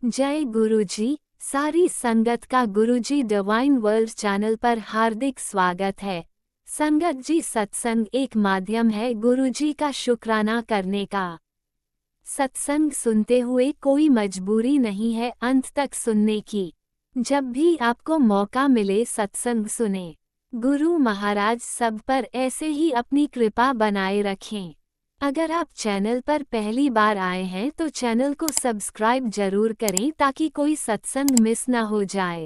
जय गुरुजी। सारी संगत का गुरुजी डिवाइन वर्ल्ड चैनल पर हार्दिक स्वागत है। संगत जी, सत्संग एक माध्यम है गुरुजी का शुक्राना करने का। सत्संग सुनते हुए कोई मजबूरी नहीं है अंत तक सुनने की। जब भी आपको मौका मिले सत्संग सुने। गुरु महाराज सब पर ऐसे ही अपनी कृपा बनाए रखें। अगर आप चैनल पर पहली बार आए हैं तो चैनल को सब्सक्राइब जरूर करें ताकि कोई सत्संग मिस ना हो जाए।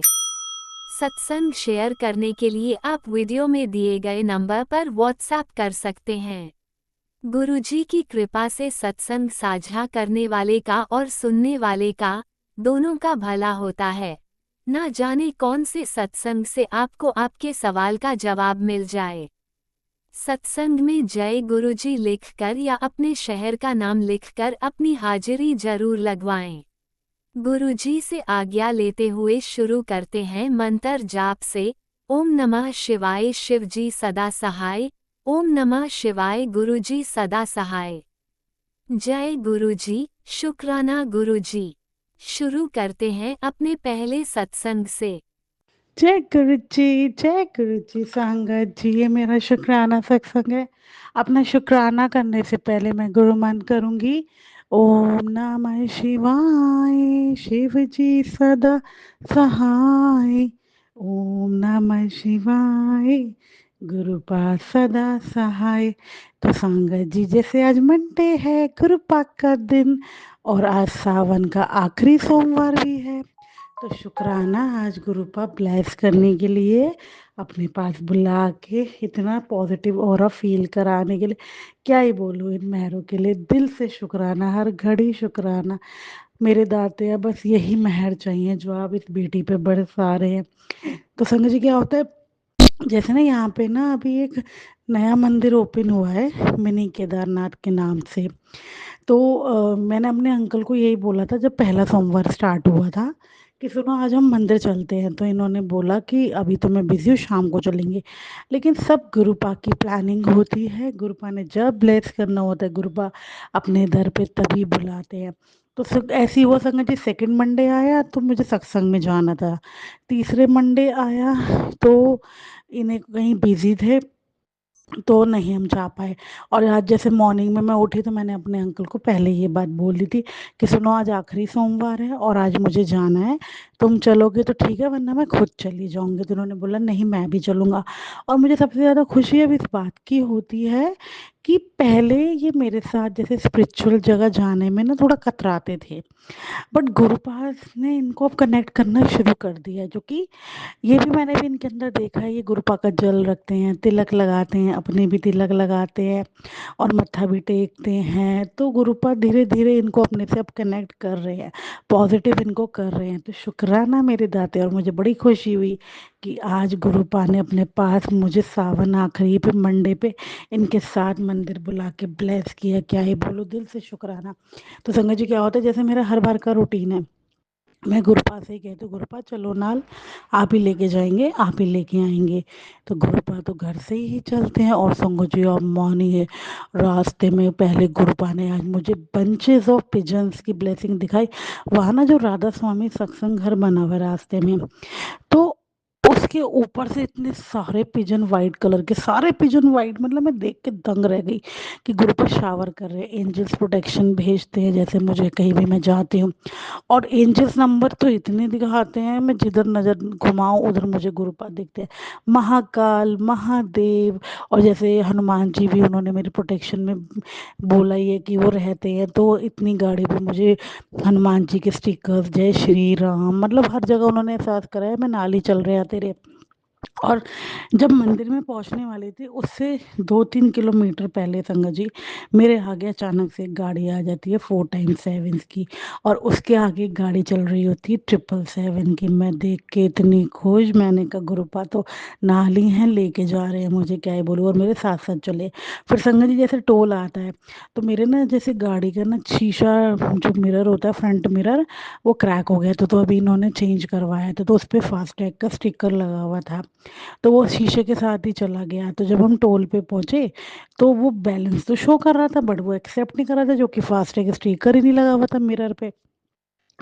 सत्संग शेयर करने के लिए आप वीडियो में दिए गए नंबर पर व्हाट्सएप कर सकते हैं। गुरुजी की कृपा से सत्संग साझा करने वाले का और सुनने वाले का, दोनों का भला होता है। ना जाने कौन से सत्संग से आपको आपके सवाल का जवाब मिल जाए। सत्संग में जय गुरुजी लिखकर या अपने शहर का नाम लिखकर अपनी हाजिरी जरूर लगवाएं। गुरुजी से आज्ञा लेते हुए शुरू करते हैं मंत्र जाप से। ओम नमः शिवाय शिवजी सदा सहाय। ओम नमः शिवाय गुरुजी सदा सहाय। जय गुरुजी, शुक्राना गुरुजी। शुरू करते हैं अपने पहले सत्संग से। जय गुरु जी संगत जी, ये मेरा शुक्राना सत्संग है। अपना शुक्राना करने से पहले मैं गुरु मंत्र करूंगी। ओम नमः शिवाय शिव जी सदा सहाय। ओम नमः शिवाय गुरु पास सदा सहाय। तो संगत जी, जैसे आज मंडे है, गुरु पाक का दिन, और आज सावन का आखिरी सोमवार भी है, तो शुक्राना आज गुरु का ब्लेस करने के लिए, अपने पास बुला के इतना पॉजिटिव ऑरा फील कराने के लिए, क्या ही बोलूँ इन मेहरों के लिए। दिल से शुक्राना, हर घड़ी शुक्राना। मेरे दाते, बस यही मेहर चाहिए जो आप इस बेटी पे बरसा रहे हैं। तो संगत जी, क्या होता है, जैसे ना यहाँ पे ना अभी एक नया मंदिर ओपन हुआ है मिनी केदारनाथ के नाम से। तो मैंने अपने अंकल को यही बोला था जब पहला सोमवार स्टार्ट हुआ था कि सुनो आज हम मंदिर चलते हैं। तो इन्होंने बोला कि अभी तो मैं बिजी हूँ, शाम को चलेंगे। लेकिन सब गुरुपा की प्लानिंग होती है, गुरुपा ने जब ब्लेस करना होता है गुरुपा अपने दर पे तभी बुलाते हैं। तो ऐसी हुआ संगत जी, सेकंड मंडे आया तो मुझे सत्संग में जाना था। तीसरे मंडे आया तो इन्हें कहीं बिजी थे तो नहीं हम जा पाए। और आज जैसे मॉर्निंग में मैं उठी तो मैंने अपने अंकल को पहले ये बात बोल दी थी कि सुनो आज आखिरी सोमवार है और आज मुझे जाना है, तुम चलोगे तो ठीक है वरना मैं खुद चली जाऊंगी। तो उन्होंने बोला नहीं मैं भी चलूंगा। और मुझे सबसे ज़्यादा खुशी अब इस बात की होती है कि पहले ये मेरे साथ जैसे स्पिरिचुअल जगह जाने में ना थोड़ा कतराते थे, बट गुरुपास ने इनको अब कनेक्ट करना शुरू कर दिया है। जो कि ये भी मैंने भी इनके अंदर देखा है, ये गुरुपा का जल रखते हैं, तिलक लगाते हैं, अपने भी तिलक लगाते हैं और मत्था भी टेकते हैं। तो गुरुपा धीरे धीरे इनको अपने से अब कनेक्ट कर रहे हैं, पॉजिटिव इनको कर रहे हैं। तो शुक्राना मेरे दाते। और मुझे बड़ी खुशी हुई कि आज गुरुपा ने अपने पास मुझे सावन आखिरी पे मंडे पे इनके साथ मंदिर बुला के ब्लेस किया। क्या ही बोलो, दिल से शुक्राना। तो संगत जी, क्या होता है, जैसे मेरा हर बार का रूटीन है, मैं गुरुपा से ही कहती हूँ गुरुपा चलो नाल, आप ही लेके जाएंगे, आप ही लेके आएंगे। तो गुरुपा तो घर से ही चलते हैं। और संगो जी और मॉर्निंग है, रास्ते में पहले गुरुपा ने आज मुझे बंचेस ऑफ पिजन्स की ब्लेसिंग दिखाई। वहाँ ना जो राधा स्वामी सत्संग घर बना हुआ है रास्ते में, तो उसके ऊपर से इतने सारे पिजन वाइट कलर के, सारे पिजन वाइट, मतलब मैं देख के दंग रह गई कि गुरु पर शावर कर रहे हैं, एंजल्स प्रोटेक्शन भेजते हैं जैसे मुझे कहीं भी मैं जाती हूँ। और एंजल्स नंबर तो इतने दिखाते हैं, मैं जिधर नज़र घुमाऊं उधर मुझे गुरुपाद दिखते हैं, महाकाल महादेव। और जैसे हनुमान जी भी उन्होंने मेरी प्रोटेक्शन में बोला ही है कि वो रहते हैं। तो इतनी गाड़ी पे मुझे हनुमान जी के स्टिकर्स, जय श्री राम, मतलब हर जगह उन्होंने एहसास कराया मैं नाल ही चल रहे हैं तेरे। और जब मंदिर में पहुंचने वाले थे उससे 2-3 किलोमीटर पहले संगत जी, मेरे आगे अचानक से एक गाड़ी आ जाती है 4x7 की, और उसके आगे एक गाड़ी चल रही होती है 777 की। मैं देख के इतनी खुश, मैंने कहा गुरुपा तो नाली हैं, लेके जा रहे हैं मुझे, क्या ही बोलूँ। और मेरे साथ साथ चले। फिर संगत जी जैसे टोल आता है तो मेरे ना जैसे गाड़ी का ना शीशा, जो मिरर होता है फ्रंट मिरर, वो क्रैक हो गया था। तो अभी इन्होंने चेंज करवाया था, तो उस पर फास्टैग का स्टिकर लगा हुआ था, तो वो शीशे के साथ ही चला गया। तो जब हम टोल पे पहुंचे तो वो बैलेंस तो शो कर रहा था बट वो एक्सेप्ट नहीं कर रहा था, जो कि फास्टैग स्टिकर ही नहीं लगा हुआ था मिरर पे।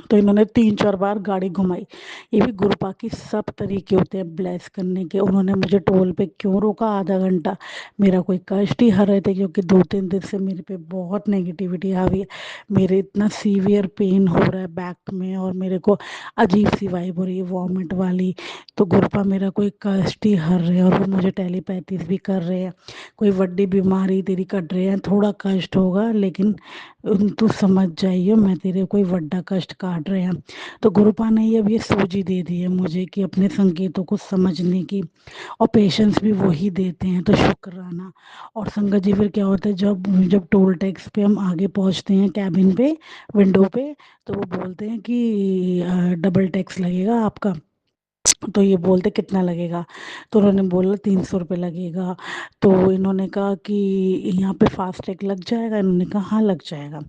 तो इन्होंने 3-4 बार गाड़ी घुमाई। ये भी गुरुपा की सब तरीके होते हैं ब्लेस करने के। उन्होंने मुझे टोल पे क्यों रोका आधा घंटा, मेरा कोई कष्ट ही हर रहे थे, क्योंकि 2-3 दिन से मेरे पे बहुत नेगेटिविटी आ रही है। मेरे इतना सीवियर पेन हो रहा है बैक में, और मेरे को अजीब सी वाइब हो रही है वॉमिट वाली। तो गुरुपा मेरा कोई कष्ट ही हर रहे हैं, और वो मुझे टेलीपैथीज भी कर रहे हैं, कोई बड़ी बीमारी तेरी कट रही है, थोड़ा कष्ट होगा लेकिन तू समझ जाइयो मैं तेरे कोई बड़ा कष्ट काट रहे हैं। तो गुरुपा ने ये अब ये सूझी दे दी है मुझे कि अपने संकेतों को समझने की, और पेशेंस भी वही देते हैं, तो शुक्राना। और संगत जी फिर क्या होता है, जब जब टोल टैक्स पे हम आगे पहुंचते हैं कैबिन पे, विंडो पे, तो वो बोलते हैं कि डबल टैक्स लगेगा आपका। तो ये बोलते कितना लगेगा, तो उन्होंने बोला 300 रुपये लगेगा। तो इन्होंने कहा कि यहाँ पे फास्टैग लग जाएगा, इन्होंने कहा हाँ लग जाएगा।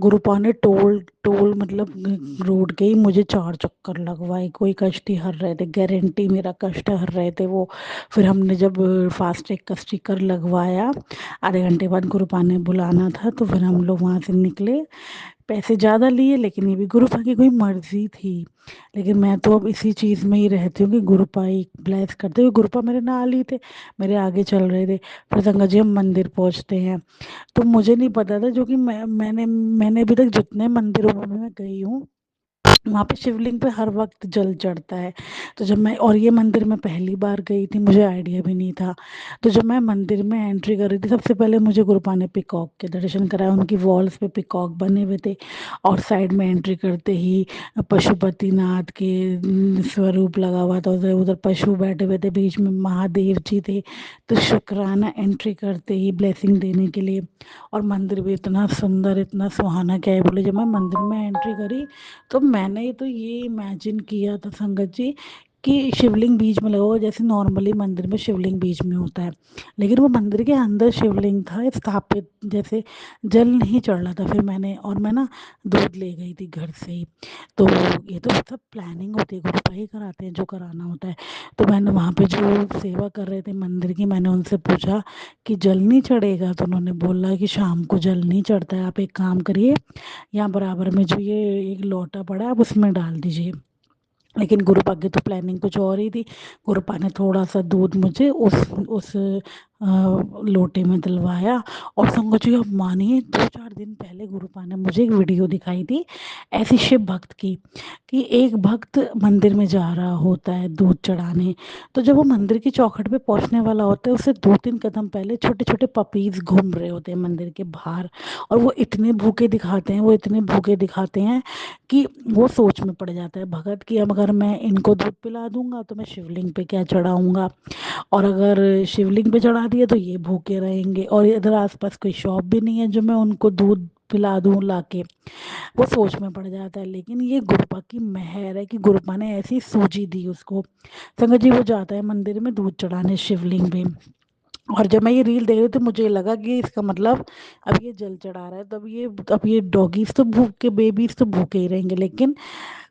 गुरुपा ने टोल टोल मतलब रोड के ही मुझे 4 चक्कर लगवाए, कोई कष्ट ही हर रहे थे, गारंटी मेरा कष्ट हर रहे थे वो। फिर हमने जब फास्टैग का स्टिकर लगवाया, आधे घंटे बाद गुरुपा ने बुलाना था, तो फिर हम लोग वहाँ से निकले। पैसे ज़्यादा लिए, लेकिन ये भी गुरुपा की कोई मर्जी थी। लेकिन मैं तो अब इसी चीज़ में ही रहती हूँ कि गुरुपा ही ब्लेस करते हुए, गुरुपा मेरे नाल ही थे, मेरे आगे चल रहे थे। फिर संगत जी हम मंदिर पहुँचते हैं। तो मुझे नहीं पता था, जो कि मैंने अभी तक जितने मंदिरों में मैं गई हूँ, वहाँ पे शिवलिंग पे हर वक्त जल चढ़ता है। तो जब मैं, और ये मंदिर में पहली बार गई थी, मुझे आइडिया भी नहीं था। तो जब मैं मंदिर में एंट्री कर रही थी, सबसे पहले मुझे गुरुपा ने पिकॉक के दर्शन कराए, उनकी वॉल्स पे पिकॉक बने हुए थे। और साइड में एंट्री करते ही पशुपतिनाथ के स्वरूप लगा हुआ था, उधर उधर पशु बैठे हुए थे, बीच में महादेव जी थे। तो शुक्राना एंट्री करते ही ब्लेसिंग देने के लिए। और मंदिर भी इतना सुंदर, इतना सुहाना, क्या है बोले, जब मैं मंदिर में एंट्री करी, तो मैंने तो ये इमेजिन किया था संगत जी कि शिवलिंग बीच में लगा हुआ, जैसे नॉर्मली मंदिर में शिवलिंग बीच में होता है, लेकिन वो मंदिर के अंदर शिवलिंग था स्थापित, जैसे जल नहीं चढ़ रहा था। फिर मैंने, और मैं ना दूध ले गई थी घर से ही। तो ये तो सब प्लानिंग होती है, गुरुपा ही कराते हैं जो कराना होता है। तो मैंने वहाँ पे जो सेवा कर रहे थे मंदिर की, मैंने उनसे पूछा कि जल नहीं चढ़ेगा, तो उन्होंने बोला कि शाम को जल नहीं चढ़ता है, आप एक काम करिए, यहाँ बराबर में जो ये एक लोटा पड़ा है आप उसमें डाल दीजिए। लेकिन गुरुपा की तो प्लानिंग कुछ और ही थी। गुरुपा ने थोड़ा सा दूध मुझे उस लोटे में दिलवाया। और संगत जी आप मानिए, 2-4 दिन पहले गुरुपा ने मुझे एक वीडियो दिखाई थी ऐसी शिव भक्त की, कि एक भक्त मंदिर में जा रहा होता है दूध चढ़ाने। तो जब वो मंदिर की चौखट पे पहुंचने वाला होता है, उससे 2-3 कदम पहले छोटे छोटे पपीज घूम रहे होते हैं मंदिर के बाहर। और वो इतने भूखे दिखाते हैं, वो इतने भूखे दिखाते हैं कि वो सोच में पड़ जाता है भगत कि अब अगर मैं इनको दूध पिला दूंगा तो मैं शिवलिंग पे क्या चढ़ाऊंगा, और अगर शिवलिंग पे चढ़ा दिया तो ये भूखे रहेंगे, और इधर आसपास कोई शॉप भी नहीं है जो मैं उनको दूध पिला दूं लाके। वो सोच में पड़ जाता है। लेकिन ये गुरुपा की मेहर है कि गुरुपा ने ऐसी सूझी दी उसको। संगत जी वो जाता है मंदिर में दूध चढ़ाने शिवलिंग पे। और जब मैं ये रील देख रही थी, मुझे लगा कि इसका मतलब अब ये जल चढ़ा रहा है, तो अब ये डॉगीज तो भूखे, बेबीज तो भूखे ही रहेंगे। लेकिन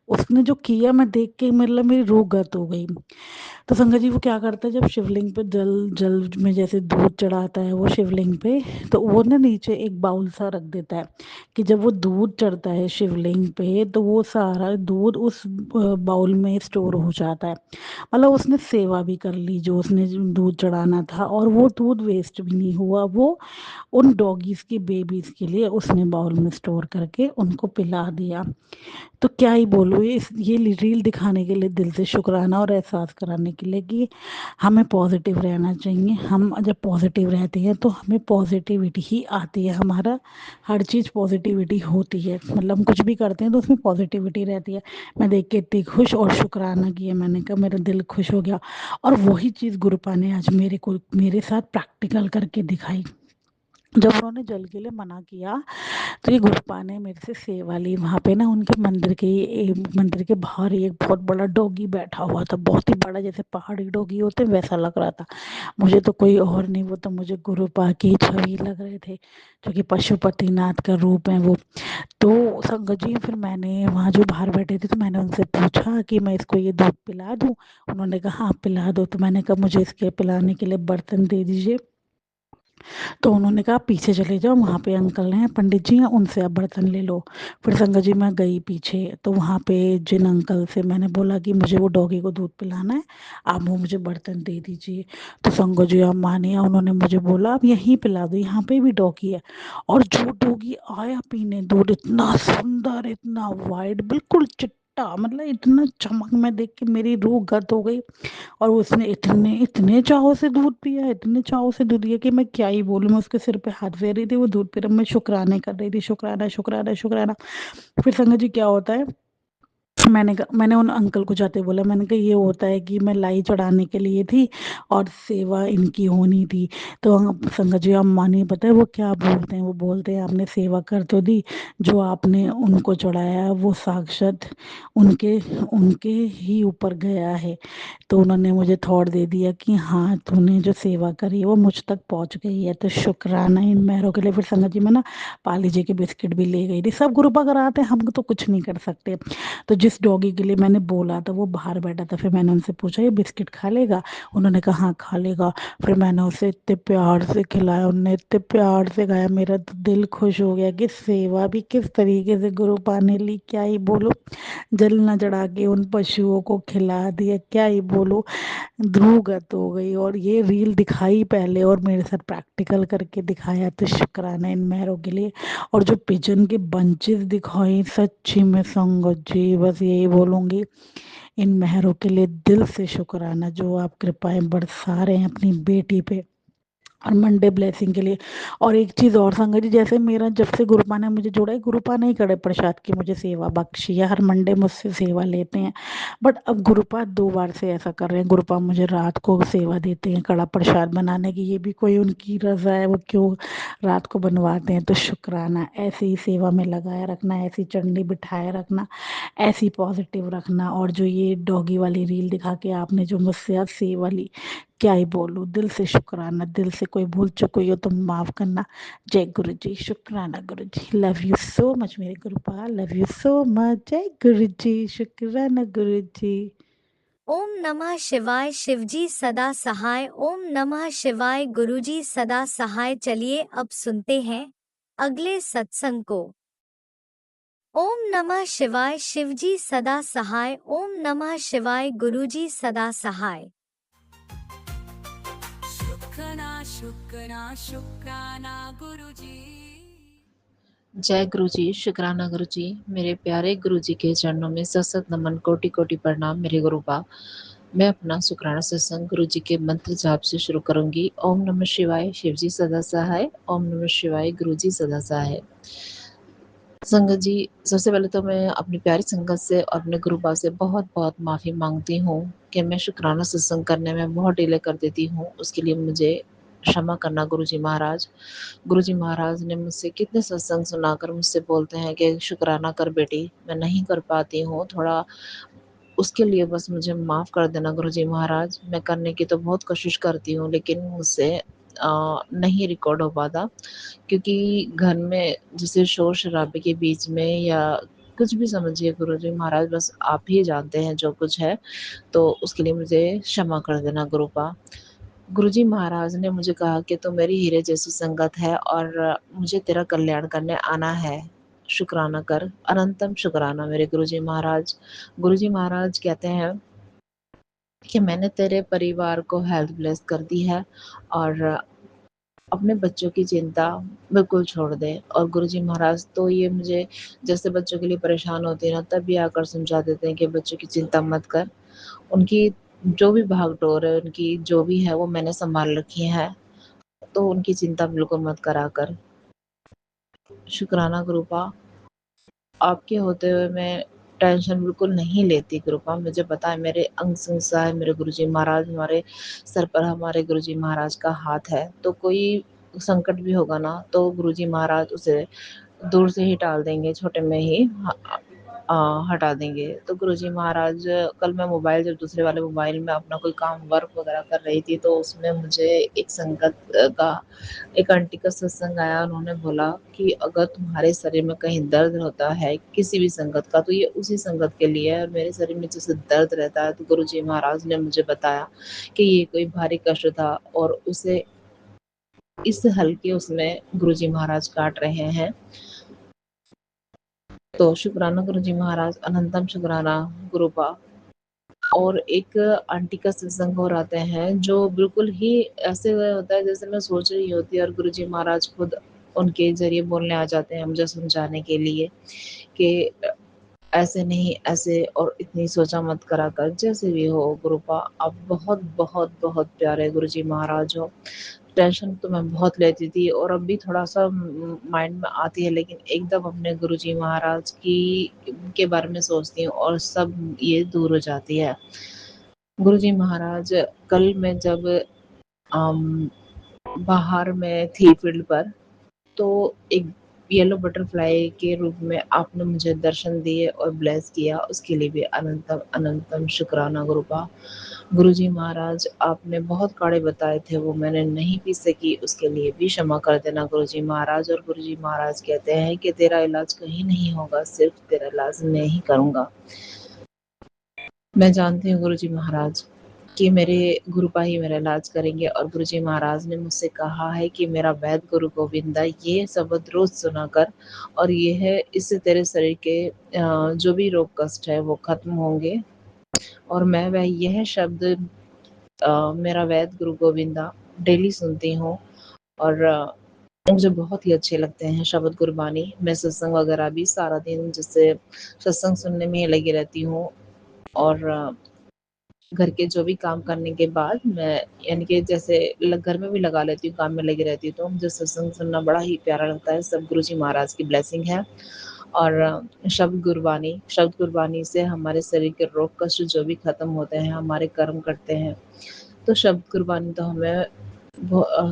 उसने जो किया, मैं देख के मतलब मेरी रूह गत हो गई। तो संगत जी वो क्या करता है, जब शिवलिंग पे जल जल में जैसे दूध चढ़ाता है वो शिवलिंग पे, तो वो ना नीचे एक बाउल सा रख देता है, कि जब वो दूध चढ़ता है शिवलिंग पे तो वो सारा दूध उस बाउल में स्टोर हो जाता है। मतलब उसने सेवा भी कर ली जो उसने जो दूध चढ़ाना था, और वो दूध वेस्ट भी नहीं हुआ, वो उन डॉगीज के बेबीज के लिए उसने बाउल में स्टोर करके उनको पिला दिया। तो क्या ही बोलूँ, ये रील दिखाने के लिए, दिल से शुक्राना और एहसास कराने के लिए कि हमें पॉजिटिव रहना चाहिए। हम जब पॉजिटिव रहते हैं तो हमें पॉजिटिविटी ही आती है, हमारा हर चीज़ पॉजिटिविटी होती है, मतलब हम कुछ भी करते हैं तो उसमें पॉजिटिविटी रहती है। मैं देख के इतनी खुश और शुक्राना किया, मैंने कहा मेरा दिल खुश हो गया। और वही चीज़ गुरुपा ने आज मेरे साथ प्रैक्टिकल करके दिखाई। जब उन्होंने जल के लिए मना किया, तो ये गुरुपा ने मेरे से सेवा ली। वहाँ पे ना उनके मंदिर के बाहर ही एक बहुत बड़ा डॉगी बैठा हुआ था, बहुत ही बड़ा, जैसे पहाड़ी डॉगी होते हैं वैसा लग रहा था। मुझे तो कोई और नहीं, वो तो मुझे गुरुपा की छवि लग रहे थे, जो कि पशुपतिनाथ का रूप है वो। तो संगत जी फिर मैंने वहाँ जो बाहर बैठे थे, तो मैंने उनसे पूछा कि मैं इसको ये दूध पिला दूँ। उन्होंने कहा हाँ पिला दो। तो मैंने कहा मुझे इसके पिलाने के लिए बर्तन दे दीजिए। तो उन्होंने कहा पीछे चले जाओ, वहाँ पे अंकल हैं, पंडित जी हैं, उनसे आप बर्तन ले लो। फिर संगत जी मैं गई पीछे, तो वहाँ पे जिन अंकल से मैंने बोला कि मुझे वो डॉगी को दूध पिलाना है, आप वो मुझे बर्तन दे दीजिए। तो संगत जी आप मानिए, उन्होंने मुझे बोला आप यहीं पिला दो, यहाँ पे भी डॉगी है। और जो डॉगी आया पीने दूध, इतना सुंदर, इतना वाइट, बिल्कुल चिट्टा, मतलब इतना चमक, में देख के मेरी रूह गद हो गई। और उसने इतने इतने चाव से दूध पिया, इतने चाव से दूध पिया कि मैं क्या ही बोलूँ। मैं उसके सिर पे हाथ फेर रही थी, वो दूध पी रहा, मैं शुक्राने कर रही थी, शुक्राना शुक्राना शुक्राना। फिर संगत जी क्या होता है, मैंने उन अंकल को जाते बोला, मैंने कहा ये होता है कि मैं लाई चढ़ाने के लिए थी और सेवा इनकी होनी थी। तो संगत जी आप मानिए, पता है वो क्या बोलते हैं, वो बोलते हैं आपने सेवा कर तो दी, जो आपने उनको चढ़ाया है वो साक्षात उनके उनके ही ऊपर गया है। तो उन्होंने मुझे थॉट दे दिया कि हाँ तूने जो सेवा करी है वो मुझ तक पहुंच गई है, तो शुक्राना इन मेहरों के लिए। फिर संगत जी मैं ना पाली जी के बिस्किट भी ले गई थी, सब गुरुपा कराते हैं, हम तो कुछ नहीं कर सकते। तो जिस डॉगी के लिए मैंने बोला था वो बाहर बैठा था, फिर मैंने उनसे पूछा ये बिस्किट खा लेगा, उन्होंने कहा हाँ खा लेगा। फिर मैंने उसे इतने प्यार से खिलाया, उनने इतने प्यार से खाया, मेरा तो दिल खुश हो गया कि सेवा भी किस तरीके से गुरुपा ने ली, क्या ही बोलो। जल न चढ़ा के उन पशुओं को खिला दिया, क्या ही बोलो। ध्रुवगत हो गई, और ये रील दिखाई पहले और मेरे साथ प्रैक्टिकल करके दिखाया, तो शुक्राना इन मेहरों के लिए। और जो पिजन के बंचेस दिखाई, सच्ची में संगत जी बस यही बोलूँगी, इन मेहरों के लिए दिल से शुक्राना, जो आप कृपाएं बरसा रहे हैं अपनी बेटी पे, और मंडे ब्लेसिंग के लिए। और एक चीज़ और संगत जी, जैसे मेरा जब से गुरुपा ने मुझे जोड़ा है, गुरुपा ने ही कड़े प्रसाद की मुझे सेवा बख्शी है, हर मंडे मुझसे सेवा लेते हैं। बट अब गुरुपा 2 बार से ऐसा कर रहे हैं, गुरुपा मुझे रात को सेवा देते हैं कड़ा प्रसाद बनाने की, ये भी कोई उनकी रज़ा है, वो क्यों रात को बनवाते हैं। तो शुक्राना, ऐसे ही सेवा में लगाए रखना, ऐसी चंडी बिठाए रखना, ऐसी पॉजिटिव रखना। और जो ये डॉगी वाली रील दिखा के आपने जो मुझसे आज सेवा ली, क्या ही बोलूँ, दिल से शुक्राना, दिल से कोई भूल चूक हुई हो तो माफ़ करना। जय गुरु जी, शुक्राना गुरु जी, लव यू सो मच मेरे Gurupal, love you so much, जय गुरु जी, शुक्राना गुरु जी। ओम नमः शिवाय, शिवजी सदा सहाय। ओम नमः शिवाय, गुरुजी सदा सहाय। चलिए अब सुनते हैं अगले सत्संग को। ओम नमः शिवाय, शिवजी सदा सहाय। ओम नमः शिवाय, गुरुजी सदा सहाय। शुक्राना शुक्राना शुक्राना गुरुजी। जय गुरु जी, शुक्राना गुरु जी। मेरे प्यारे गुरु जी के चरणों में सत नमन, कोटि कोटि प्रणाम मेरे गुरुपा। मैं अपना शुक्राना सत्संग गुरु जी के मंत्र जाप से शुरू करूंगी। ओम नमः शिवाय, शिव जी सदा सहाय। ओम नमः शिवाय, गुरु जी सदा सहाय। संगत जी, सबसे पहले तो मैं अपनी प्यारी संगत से और अपने गुरुपा से बहुत बहुत माफ़ी मांगती हूँ कि मैं शुक्राना सत्संग करने में बहुत डिले कर देती हूँ। उसके लिए मुझे क्षमा करना गुरुजी महाराज। गुरुजी महाराज ने मुझसे कितने सत्संग सुनाकर मुझसे बोलते हैं कि शुक्राना कर बेटी, मैं नहीं कर पाती हूँ थोड़ा, उसके लिए बस मुझे माफ़ कर देना गुरुजी महाराज। मैं करने की तो बहुत कोशिश करती हूँ लेकिन मुझसे नहीं रिकॉर्ड हो पाता, क्योंकि घर में जैसे शोर शराबे के बीच में या कुछ भी समझिए गुरुजी महाराज, बस आप ही जानते हैं जो कुछ है, तो उसके लिए मुझे क्षमा कर देना गुरुपा। गुरुजी महाराज ने मुझे कहा कि तू मेरी हीरे जैसी संगत है और मुझे तेरा कल्याण करने आना है, शुक्राना कर, अनंतम शुक्राना मेरे गुरुजी महाराज। गुरुजी महाराज कहते हैं कि मैंने तेरे परिवार को हेल्थ ब्लेस कर दी है और अपने बच्चों की चिंता बिल्कुल छोड़ दे। और गुरुजी महाराज तो ये मुझे जैसे बच्चों के लिए परेशान होती है ना, तब भी आकर समझा देते हैं कि बच्चों की चिंता मत कर, उनकी जो भी भाग-दौड़ है, उनकी जो भी है वो मैंने सँभाल रखी है, तो उनकी चिंता बिल्कुल मत करा कर। शुक्राना गुरुपा, आपके होते हुए मैं टेंशन बिल्कुल नहीं लेती गुरुपा। मुझे पता है मेरे अंग संग है मेरे गुरुजी महाराज, हमारे सर पर हमारे गुरुजी महाराज का हाथ है, तो कोई संकट भी होगा ना तो गुरुजी महाराज उसे दूर से ही टाल देंगे, छोटे में ही हटा देंगे। तो गुरुजी महाराज, कल मैं मोबाइल जब दूसरे वाले मोबाइल में अपना कोई काम वर्क वगैरह कर रही थी, तो उसमें मुझे एक संगत का एक आंटी का सत्संग आया। उन्होंने बोला कि अगर तुम्हारे शरीर में कहीं दर्द होता है किसी भी संगत का, तो ये उसी संगत के लिए है। और मेरे शरीर में जैसे दर्द रहता है, तो गुरुजी महाराज ने मुझे बताया कि ये कोई भारी कष्ट था और उसे इस हल्के उसमें गुरुजी महाराज काट रहे हैं। तो शुक्राना गुरुजी महाराज, अनंतम शुक्राना गुरुपा। और एक आंटी का सत्संग हो रहते हैं जो बिल्कुल ही ऐसे होता है जैसे मैं सोच रही होती, और गुरुजी महाराज खुद उनके जरिए बोलने आ जाते हैं मुझे समझाने के लिए कि ऐसे नहीं ऐसे, और इतनी सोचा मत करा कर, जैसे भी हो गुरुपा। आप बहुत बहुत बहुत प्यारे गुरुजी महाराज हो। टेंशन तो मैं बहुत लेती थी और अब भी थोड़ा सा माइंड में आती है, लेकिन एकदम अपने गुरुजी महाराज की के बारे में सोचती हूँ और सब ये दूर हो जाती है। गुरुजी महाराज, कल मैं जब अम, बाहर में थी फील्ड पर, तो एक येलो बटरफ्लाई के रूप में आपने मुझे दर्शन दिए और ब्लेस किया, उसके लिए भी अनंतम अनंतम शुक्राना गुरुपा। गुरुजी महाराज, आपने बहुत काढ़े बताए थे, वो मैंने नहीं पी सकी, उसके लिए भी क्षमा कर देना गुरुजी महाराज। और गुरुजी महाराज कहते हैं कि तेरा इलाज कहीं नहीं होगा, सिर्फ तेरा इलाज मैं ही करूँगा। मैं जानती हूँ गुरुजी महाराज कि मेरे गुरुपा ही मेरा इलाज करेंगे, और गुरुजी महाराज ने मुझसे कहा है कि मेरा वैद गुरु गोविंदा ये शब्द रोज सुना कर, और ये है इससे तेरे शरीर के जो भी रोग कष्ट है वो खत्म होंगे। और मैं वह यह शब्द मेरा वैद गुरु गोविंदा डेली सुनती हूँ, और मुझे बहुत ही अच्छे लगते हैं शब्द गुरबानी। मैं सत्संग वगैरह भी सारा दिन जैसे सत्संग सुनने में ही लगी रहती हूँ, और घर के जो भी काम करने के बाद मैं, यानी कि जैसे घर में भी लगा लेती हूँ, काम में लगी रहती हूँ, तो मुझे सत्संग सुनना बड़ा ही प्यारा लगता है। सब गुरुजी महाराज की ब्लेसिंग है। और शब्द गुरबानी से हमारे शरीर के रोग कष्ट जो भी खत्म होते हैं, हमारे कर्म करते हैं। तो शब्द गुरबानी तो हमें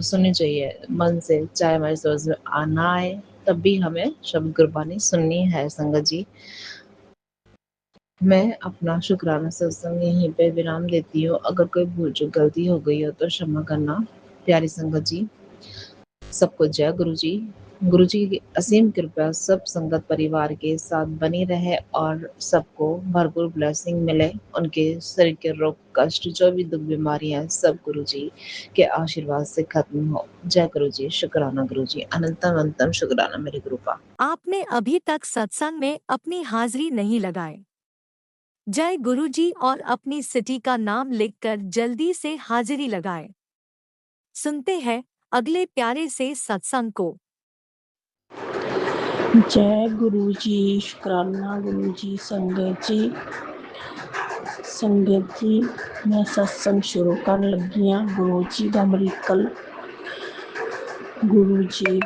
सुननी चाहिए मन से, चाहे हमारी समझ में आना आए, तब भी हमें शब्द गुरबानी सुननी है संगत जी। मैं अपना शुक्राना सत्संग यहीं पे विराम देती हूँ। अगर कोई भूल चूक गलती हो गई हो तो क्षमा करना प्यारी संगत जी। सबको जय गुरु जी। गुरु जी की असीम कृपा सब संगत परिवार के साथ बनी रहे और सबको भरपूर ब्लेसिंग मिले। उनके शरीर के रोग कष्ट जो भी दुख बीमारियां हैं सब गुरु जी के आशीर्वाद से खत्म हो। जय गुरु जी, शुक्राना गुरु जी, अनंतम अनंतम शुक्राना मेरे गुरुपा। आपने अभी तक सत्संग में अपनी हाजिरी नहीं लगाए। जय गुरुजी और अपनी सिटी का नाम लिखकर जल्दी से हाजिरी लगाएं। सुनते हैं अगले प्यारे से सत्संग को। जय गुरु जी, शुक्राना गुरु जी। संगत जी मैं सत्संग शुरू कर लगी हाँ। गुरु जी का मरीकल गुरु जी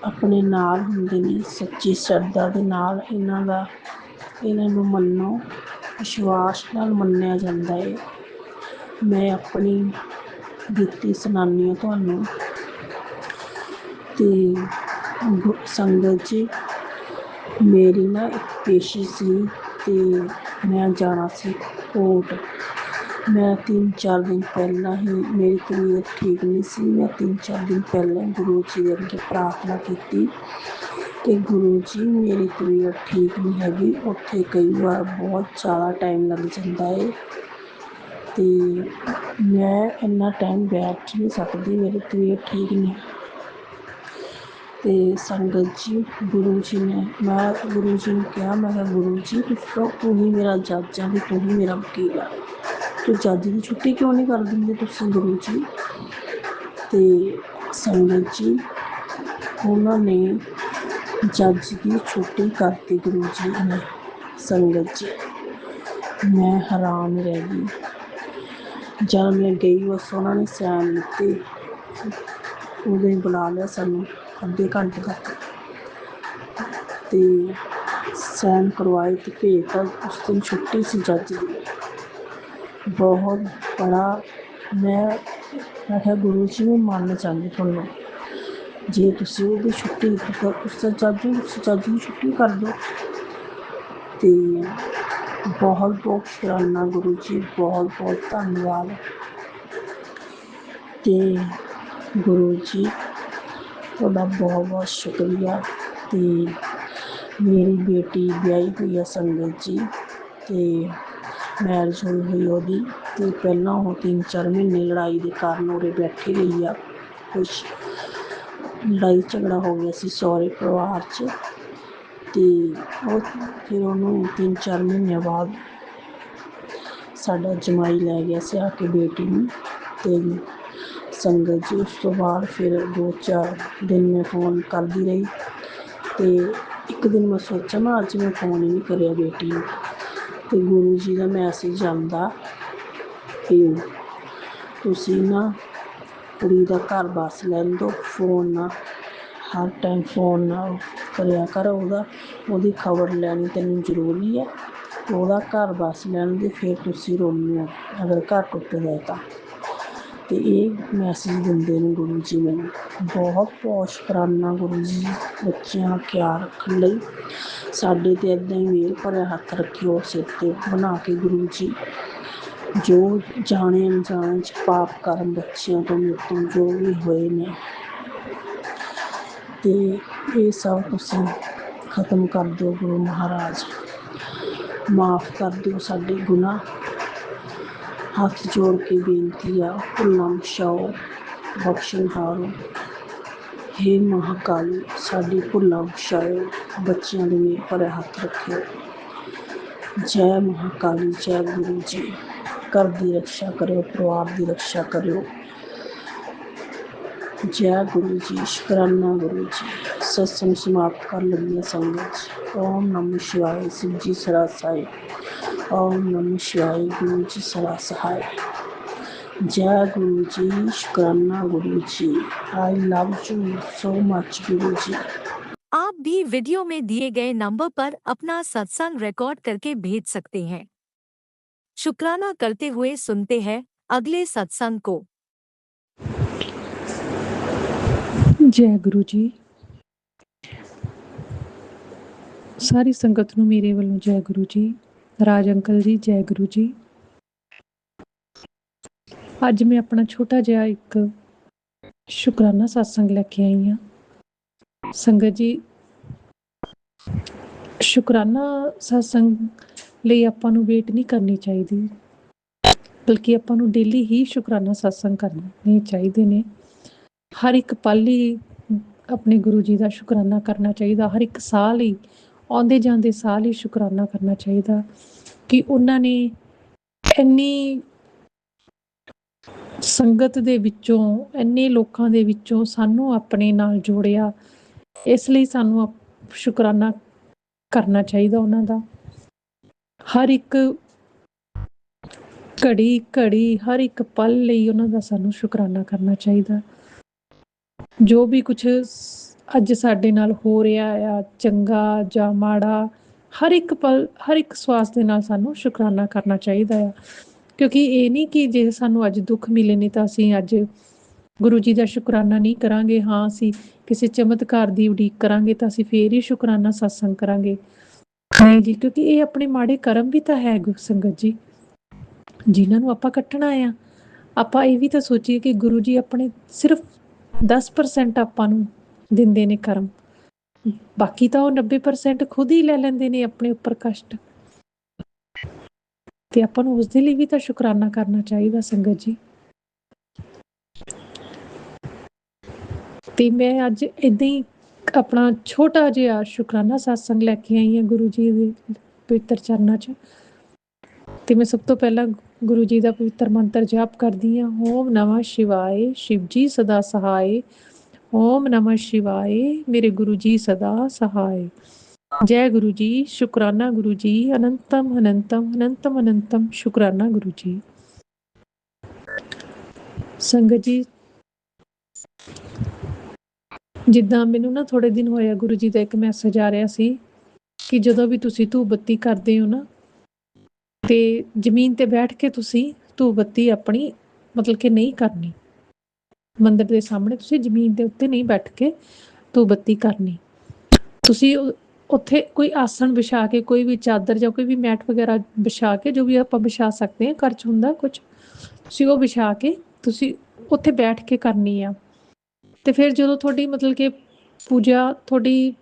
अपने नाल हुंदे ने, सच्ची श्रद्धा दे नाल इन्हां नूं मन्नो, विश्वास नाल मन्निया जांदा है। मैं अपनी बीती सुनानी हाँ तुहानूं। ते संगत जी, मेरी ना एक पेशी सी ते मैं जाना सी कोर्ट। मैं 3-4 दिन पहला ही, मेरी तबीयत ठीक नहीं सी। मैं 3-4 दिन पहले गुरु जी दे अगे प्रार्थना की कि गुरु जी मेरी तबीयत ठीक नहीं हैगी। उत्थे कई बार बहुत ज़्यादा टाइम लग जाता है ते मैं इन्ना टाइम बैठ नहीं सकती, मेरी तबीयत ठीक नहीं। ते संगत जी, गुरु जी ने, मैं गुरु जी ने कहा, मैं कहा गुरु जी तू ही मेरा जज है, तू ही मेरा वकील है, तू जज की छुट्टी क्यों नहीं कर देंगे तुसीं गुरु जी। ते संगत जी उन्होंने जज की छुट्टी करती गुरु जी ने। संगत जी मैं हैरान रह गई। जब मैं गई बस उन्होंने सैन लिते, उदों ही बुला लिया सानूं अद्धे घंटे तक ते सैन करवाए ते भेजता। उस दिन छुट्टी सी जज की। बहुत बड़ा मैं क्या गुरु जी मैं मान चाहती तुहानूं, जे तुसीं उहदी छुट्टी उस जज की छुट्टी कर दो। ते बहुत बहुत शुक्राना गुरु जी, बहुत बहुत धन्नवाद। ते गुरु जी तुहाडा बहुत बहुत शुक्रिया। ते मेरी बेटी ब्याही हुई है संगत जी, ते मैरिज हुई ਉਹਦੀ, ਤੇ ਪਹਿਲਾਂ ਉਹ 3-4 ਮਹੀਨੇ लड़ाई के कारण उरे बैठी रही आ। कुछ ਲੜਾਈ ਝਗੜਾ ਹੋ ਗਿਆ ਸੀ ਸਹੁਰੇ ਪਰਿਵਾਰ 'ਚ, ਅਤੇ ਉਹ ਫਿਰ ਉਹਨੂੰ 3-4 ਮਹੀਨਿਆਂ ਬਾਅਦ ਸਾਡਾ ਜਮਾਈ ਲੈ ਗਿਆ ਸੀ ਆ ਕੇ ਬੇਟੀ ਨੂੰ। ਅਤੇ ਸੰਗਤ ਜੀ ਉਸ ਤੋਂ ਬਾਅਦ ਫਿਰ 2-4 ਦਿਨ ਮੈਂ ਫ਼ੋਨ ਕਰਦੀ ਰਹੀ, ਅਤੇ ਇੱਕ ਦਿਨ ਮੈਂ ਸੋਚਿਆ ਮੈਂ ਅੱਜ ਮੈਂ ਫ਼ੋਨ ਹੀ ਨਹੀਂ ਕਰਿਆ ਬੇਟੀ ਨੂੰ, ਅਤੇ ਗੁਰੂ ਜੀ ਦਾ ਮੈਸੇਜ ਆਉਂਦਾ ਕਿ ਤੁਸੀਂ ਨਾ ਕੁੜੀ ਦਾ ਘਰ ਬਸ ਲੈਣ ਦਿਓ, ਫੋਨ ਨਾ ਹਰ ਟਾਈਮ ਫੋਨ ਨਾ ਕਰਿਆ ਕਰ, ਉਹਦੀ ਖਬਰ ਲੈਣੀ ਤੈਨੂੰ ਜ਼ਰੂਰੀ ਹੈ, ਉਹਦਾ ਘਰ ਬਸ ਲੈਣ ਦੇ, ਫਿਰ ਤੁਸੀਂ ਰੋਣੀ ਹੋ ਅਗਰ ਘਰ ਟੁੱਟਦਾ ਤਾਂ। ਅਤੇ ਇਹ ਮੈਸੇਜ ਦਿੰਦੇ ਨੇ ਗੁਰੂ ਜੀ ਮੈਨੂੰ। ਬਹੁਤ ਸ਼ੁਕਰਾਨਾ ਗੁਰੂ ਜੀ ਬੱਚਿਆਂ ਦਾ ਖਿਆਲ ਰੱਖਣ ਲਈ, ਸਾਡੇ 'ਤੇ ਇੱਦਾਂ ਹੀ ਮਿਹਰ ਭਰਿਆ ਹੱਥ ਰੱਖਿਓ ਸਿਰ 'ਤੇ ਬਣਾ ਕੇ ਗੁਰੂ ਜੀ। ਜੋ ਜਾਣੇ ਅਣਜਾਣੇ 'ਚ ਪਾਪ ਕਰਮ ਬੱਚਿਆਂ ਤੋਂ ਮੇਰੇ ਤੋਂ ਜੋ ਵੀ ਹੋਏ ਨੇ, ਅਤੇ ਇਹ ਸਭ ਤੁਸੀਂ ਖਤਮ ਕਰ ਦਿਓ ਗੁਰੂ ਮਹਾਰਾਜ, ਮਾਫ਼ ਕਰ ਦਿਓ ਸਾਡੇ ਗੁਨਾਹ। ਹੱਥ ਜੋੜ ਕੇ ਬੇਨਤੀ ਆ, ਭੁੱਲਾਂ ਬਖਸ਼ਾਓ, ਬਖਸ਼ਣਹਾਰੋ। ਹੇ ਮਹਾਕਾਲੀ ਸਾਡੀ ਭੁੱਲਾਂ ਬਖਸ਼ਾਇਓ, ਬੱਚਿਆਂ ਦੇ ਮੇਰ ਭਰਿਆ ਹੱਥ ਰੱਖਿਓ। ਜੈ ਮਹਾਕਾਲੀ, ਜੈ ਗੁਰੂ ਜੀ। ਘਰ ਦੀ ਰਕਸ਼ਾ ਕਰਿਓ, ਪਰਿਵਾਰ ਦੀ ਰਕਸ਼ਾ ਕਰਿਓ। ਜੈ ਗੁਰੂ ਜੀ, ਸ਼ੁਕਰਾਨਾ ਗੁਰੂ ਜੀ। ਸਤਸੰਗ ਸਮਾਪਤ ਕਰਨ ਲੱਗੀ ਹਾਂ ਸੰਗਤ ਜੀ। ਓਮ ਨਮः ਸ਼ਿਵਾਏ, शिव जी सदा सहाय। ਓਮ ਨਮः ਸ਼ਿਵਾਏ, ਗੁਰੂ ਜੀ ਸਦਾ ਸਹਾय। ਜੈ ਗੁਰੂ ਜੀ, ਸ਼ੁਕਰਾਨਾ Guru ji. I love you so much गुरु जी। आप भी वीडियो में दिए गए नंबर पर अपना सत्संग रिकॉर्ड करके भेज सकते हैं। शुक्राना करते हुए सुनते हैं अगले सत्संग को। जय गुरु जी। सारी संगत नूं मेरे वालों जय गुरु जी। राज अंकल जी जय गुरु जी। अज मैं अपना छोटा जिहा एक शुकराना सत्संग लैके आई हाँ। संगत जी, शुकराना सत्संग ਲਈ ਆਪਾਂ ਨੂੰ ਵੇਟ ਨਹੀਂ ਕਰਨੀ ਚਾਹੀਦੀ, ਬਲਕਿ ਆਪਾਂ ਨੂੰ ਡੇਲੀ ਹੀ ਸ਼ੁਕਰਾਨਾ ਸਤਸੰਗ ਕਰਨੇ ਚਾਹੀਦੇ ਨੇ। ਹਰ ਇੱਕ ਪਲ ਹੀ ਆਪਣੇ ਗੁਰੂ ਜੀ ਦਾ ਸ਼ੁਕਰਾਨਾ ਕਰਨਾ ਚਾਹੀਦਾ। ਹਰ ਇੱਕ ਸਾਹ ਲਈ, ਆਉਂਦੇ ਜਾਂਦੇ ਸਾਹ ਲਈ ਸ਼ੁਕਰਾਨਾ ਕਰਨਾ ਚਾਹੀਦਾ ਕਿ ਉਹਨਾਂ ਨੇ ਇੰਨੀ ਸੰਗਤ ਦੇ ਵਿੱਚੋਂ, ਇੰਨੇ ਲੋਕਾਂ ਦੇ ਵਿੱਚੋਂ ਸਾਨੂੰ ਆਪਣੇ ਨਾਲ ਜੋੜਿਆ। ਇਸ ਲਈ ਸਾਨੂੰ ਸ਼ੁਕਰਾਨਾ ਕਰਨਾ ਚਾਹੀਦਾ ਉਹਨਾਂ ਦਾ। ਹਰ ਇੱਕ ਘੜੀ ਹਰ ਇੱਕ ਪਲ ਲਈ ਉਹਨਾਂ ਦਾ ਸਾਨੂੰ ਸ਼ੁਕਰਾਨਾ ਕਰਨਾ ਚਾਹੀਦਾ। ਜੋ ਵੀ ਕੁਛ ਅੱਜ ਸਾਡੇ ਨਾਲ ਹੋ ਰਿਹਾ ਆ, ਚੰਗਾ ਜਾਂ ਮਾੜਾ, ਹਰ ਇੱਕ ਪਲ, ਹਰ ਇੱਕ ਸਵਾਸ ਦੇ ਨਾਲ ਸਾਨੂੰ ਸ਼ੁਕਰਾਨਾ ਕਰਨਾ ਚਾਹੀਦਾ ਆ। ਕਿਉਂਕਿ ਇਹ ਨਹੀਂ ਕਿ ਜੇ ਸਾਨੂੰ ਅੱਜ ਦੁੱਖ ਮਿਲੇ ਨੇ ਤਾਂ ਅਸੀਂ ਅੱਜ ਗੁਰੂ ਜੀ ਦਾ ਸ਼ੁਕਰਾਨਾ ਨਹੀਂ ਕਰਾਂਗੇ। ਹਾਂ, ਅਸੀਂ ਕਿਸੇ ਚਮਤਕਾਰ ਦੀ ਉਡੀਕ ਕਰਾਂਗੇ ਤਾਂ ਅਸੀਂ ਫੇਰ ਹੀ ਸ਼ੁਕਰਾਨਾ ਸਤਸੰਗ ਕਰਾਂਗੇ। ਨਹੀਂ ਜੀ, ਕਿਉਂਕਿ ਇਹ ਆਪਣੇ ਮਾੜੇ ਕਰਮ ਵੀ ਤਾਂ ਹੈ ਸੰਗਤ ਜੀ, ਜਿਨ੍ਹਾਂ ਨੂੰ ਆਪਾਂ ਕੱਟਣਾ ਆ। ਆਪਾਂ ਇਹ ਵੀ ਤਾਂ ਸੋਚੀਏ ਕਿ ਗੁਰੂ ਜੀ ਆਪਣੇ ਸਿਰਫ 10% ਆਪਾਂ ਨੂੰ ਦਿੰਦੇ ਨੇ ਕਰਮ, ਬਾਕੀ ਤਾਂ ਉਹ 90% ਖੁਦ ਹੀ ਲੈ ਲੈਂਦੇ ਨੇ ਆਪਣੇ ਉੱਪਰ ਕਸ਼ਟ। ਤੇ ਆਪਾਂ ਨੂੰ ਉਸਦੇ ਲਈ ਵੀ ਤਾਂ ਸ਼ੁਕਰਾਨਾ ਕਰਨਾ ਚਾਹੀਦਾ ਸੰਗਤ ਜੀ। ਤੇ ਮੈਂ ਅੱਜ ਏਦਾਂ ਹੀ ਆਪਣਾ ਛੋਟਾ ਜਿਹਾ ਸ਼ੁਕਰਾਨਾ ਸਤਸੰਗ ਲੈ ਕੇ ਆਈ ਹਾਂ ਗੁਰੂ ਜੀ ਦੇ ਪਵਿੱਤਰ ਚਰਨਾਂ 'ਚ। ਤੇ ਮੈਂ ਸਭ ਤੋਂ ਪਹਿਲਾਂ ਗੁਰੂ ਜੀ ਦਾ ਪਵਿੱਤਰ ਮੰਤਰ ਜਾਪ ਕਰਦੀ ਹਾਂ। ਓਮ ਨਮः ਸ਼ਿਵਾਏ, शिव जी सदा सहाय। ਓਮ ਨਮः ਸ਼ਿਵਾਏ, ਮੇਰੇ ਗੁਰੂ ਜੀ ਸਦਾ ਸਹਾय। ਜੈ ਗੁਰੂ ਜੀ, ਸ਼ੁਕਰਾਨਾ ਗੁਰੂ ਜੀ। ਅਨੰਤਮ ਅਨੰਤਮ ਅਨੰਤਮ ਅਨੰਤਮ ਸ਼ੁਕਰਾਨਾ ਗੁਰੂ ਜੀ। ਸੰਗਤ ਜੀ, ਜਿੱਦਾਂ ਮੈਨੂੰ ਨਾ ਥੋੜੇ ਦਿਨ ਹੋਇਆ ਗੁਰੂ ਜੀ ਦਾ ਇੱਕ ਮੈਸੇਜ ਆ ਰਿਹਾ ਸੀ ਕਿ ਜਦੋਂ ਵੀ ਤੁਸੀਂ ਧੂਪ ਬੱਤੀ ਕਰਦੇ ਹੋ ਨਾ, ਤੇ ਜ਼ਮੀਨ ਤੇ ਬੈਠ ਕੇ ਤੁਸੀਂ ਧੂਪ ਬੱਤੀ ਆਪਣੀ ਮਤਲਬ ਕਿ ਨਹੀਂ ਕਰਨੀ। ਮੰਦਿਰ ਦੇ ਸਾਹਮਣੇ ਤੁਸੀਂ ਜ਼ਮੀਨ ਦੇ ਉੱਤੇ ਨਹੀਂ ਬੈਠ ਕੇ ਧੂਪ ਬੱਤੀ ਕਰਨੀ। ਤੁਸੀਂ ਉੱਥੇ ਕੋਈ ਆਸਣ ਵਿਛਾ ਕੇ, ਕੋਈ ਵੀ ਚਾਦਰ ਜਾਂ ਕੋਈ ਵੀ ਮੈਟ ਵਗੈਰਾ ਵਿਛਾ ਕੇ, ਜੋ ਵੀ ਆਪਾਂ ਵਿਛਾ ਸਕਦੇ ਹਾਂ, ਘਰ 'ਚ ਹੁੰਦਾ ਕੁਝ, ਤੁਸੀਂ ਉਹ ਵਿਛਾ ਕੇ ਤੁਸੀਂ ਉੱਥੇ ਬੈਠ ਕੇ ਕਰਨੀ ਆ। ਤੇ ਫਿਰ ਜਦੋਂ ਤੁਹਾਡੀ ਮਤਲਬ ਕਿ ਪੂਜਾ ਤੁਹਾਡੀ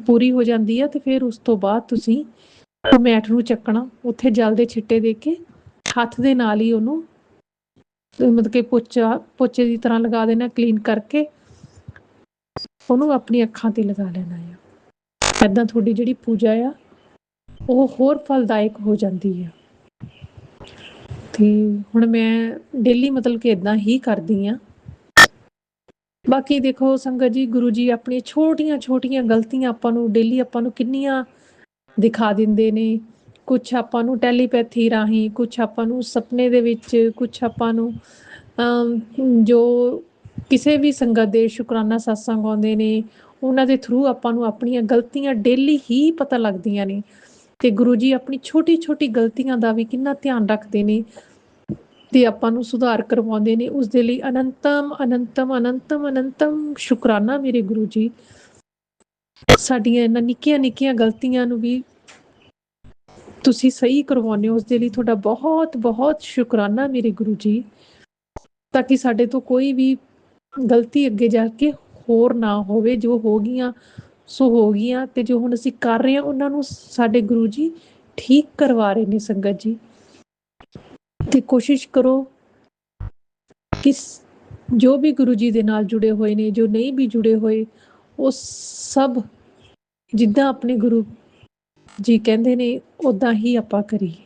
ਪੂਰੀ ਹੋ ਜਾਂਦੀ ਆ, ਤੇ ਫਿਰ ਉਸ ਤੋਂ ਬਾਅਦ ਤੁਸੀਂ ਉਹ ਮੈਟ ਨੂੰ ਚੱਕਣਾ, ਉੱਥੇ ਜਲ ਦੇ ਛਿੱਟੇ ਦੇ ਕੇ ਹੱਥ ਦੇ ਨਾਲ ਹੀ ਉਹਨੂੰ ਮਤਲਬ ਕਿ ਪੋਚੇ ਦੀ ਤਰ੍ਹਾਂ ਲਗਾ ਦੇਣਾ, ਕਲੀਨ ਕਰਕੇ। ਉਹਨੂੰ ਆਪਣੀ ਅੱਖਾਂ ਤੇ ਲਗਾ ਲੈਣਾ ਆ। ਏਦਾਂ ਤੁਹਾਡੀ ਜਿਹੜੀ ਪੂਜਾ ਆ ਉਹ ਹੋਰ ਫਲਦਾਇਕ ਹੋ ਜਾਂਦੀ ਆ। ਤੇ ਹੁਣ ਮੈਂ ਡੇਲੀ ਮਤਲਬ ਕਿ ਇੱਦਾਂ ਹੀ ਕਰਦੀ ਹਾਂ। ਬਾਕੀ ਦੇਖੋ ਸੰਗਤ ਜੀ, ਗੁਰੂ ਜੀ ਆਪਣੀਆਂ ਛੋਟੀਆਂ ਛੋਟੀਆਂ ਗਲਤੀਆਂ ਆਪਾਂ ਨੂੰ ਡੇਲੀ ਆਪਾਂ ਨੂੰ ਕਿੰਨੀਆਂ ਦਿਖਾ ਦਿੰਦੇ ਨੇ। ਕੁਛ ਆਪਾਂ ਨੂੰ ਟੈਲੀਪੈਥੀ ਰਾਹੀਂ, ਕੁਛ ਆਪਾਂ ਨੂੰ ਸੁਪਨੇ ਦੇ ਵਿੱਚ, ਕੁਛ ਆਪਾਂ ਨੂੰ ਜੋ ਕਿਸੇ ਵੀ ਸੰਗਤ ਦੇ ਸ਼ੁਕਰਾਨਾ ਸਤਸੰਗ ਆਉਂਦੇ ਨੇ ਉਹਨਾਂ ਦੇ ਥਰੂ ਆਪਾਂ ਨੂੰ ਆਪਣੀਆਂ ਗਲਤੀਆਂ ਡੇਲੀ ਹੀ ਪਤਾ ਲੱਗਦੀਆਂ ਨੇ। ਤੇ ਗੁਰੂ ਜੀ ਆਪਣੀ ਛੋਟੀ ਛੋਟੀ ਗਲਤੀਆਂ ਦਾ ਵੀ ਕਿੰਨਾ ਧਿਆਨ ਰੱਖਦੇ ਨੇ ਤੇ ਆਪਾਂ ਨੂੰ ਸੁਧਾਰ ਕਰਵਾਉਂਦੇ ਨੇ। ਉਸ ਦੇ ਲਈ ਅਨੰਤਮ ਅਨੰਤਮ ਅਨੰਤਮ ਅਨੰਤਮ ਸ਼ੁਕਰਾਨਾ ਮੇਰੇ ਗੁਰੂ ਜੀ। ਸਾਡੀਆਂ ਇਹਨਾਂ ਨਿੱਕੀਆਂ ਨਿੱਕੀਆਂ ਗਲਤੀਆਂ ਨੂੰ ਵੀ ਤੁਸੀਂ ਸਹੀ ਕਰਵਾਉਂਦੇ ਹੋ, ਉਸ ਦੇ ਲਈ ਤੁਹਾਡਾ ਬਹੁਤ ਬਹੁਤ ਸ਼ੁਕਰਾਨਾ ਮੇਰੇ ਗੁਰੂ ਜੀ। ਤਾਂ ਕਿ ਸਾਡੇ ਤੋਂ ਕੋਈ ਵੀ ਗਲਤੀ ਅੱਗੇ ਜਾ ਕੇ ਹੋਰ ਨਾ ਹੋਵੇ। ਜੋ ਹੋ ਗਈਆਂ ਸੋ ਹੋ ਗਈਆਂ, ਤੇ ਜੋ ਹੁਣ ਅਸੀਂ ਕਰ ਰਹੇ ਹਾਂ ਉਹਨਾਂ ਨੂੰ ਸਾਡੇ ਗੁਰੂ ਜੀ ਠੀਕ ਕਰਵਾ ਰਹੇ ਨੇ ਸੰਗਤ ਜੀ। ਤੇ ਕੋਸ਼ਿਸ਼ ਕਰੋ ਕਿ ਜੋ ਵੀ ਗੁਰੂ ਜੀ ਦੇ ਨਾਲ ਜੁੜੇ ਹੋਏ ਨੇ, ਜੋ ਨਹੀਂ ਵੀ ਜੁੜੇ ਹੋਏ, ਉਹ ਸਭ ਜਿੱਦਾਂ ਆਪਣੇ ਗੁਰੂ ਜੀ ਕਹਿੰਦੇ ਨੇ ਉੱਦਾਂ ਹੀ ਆਪਾਂ ਕਰੀਏ।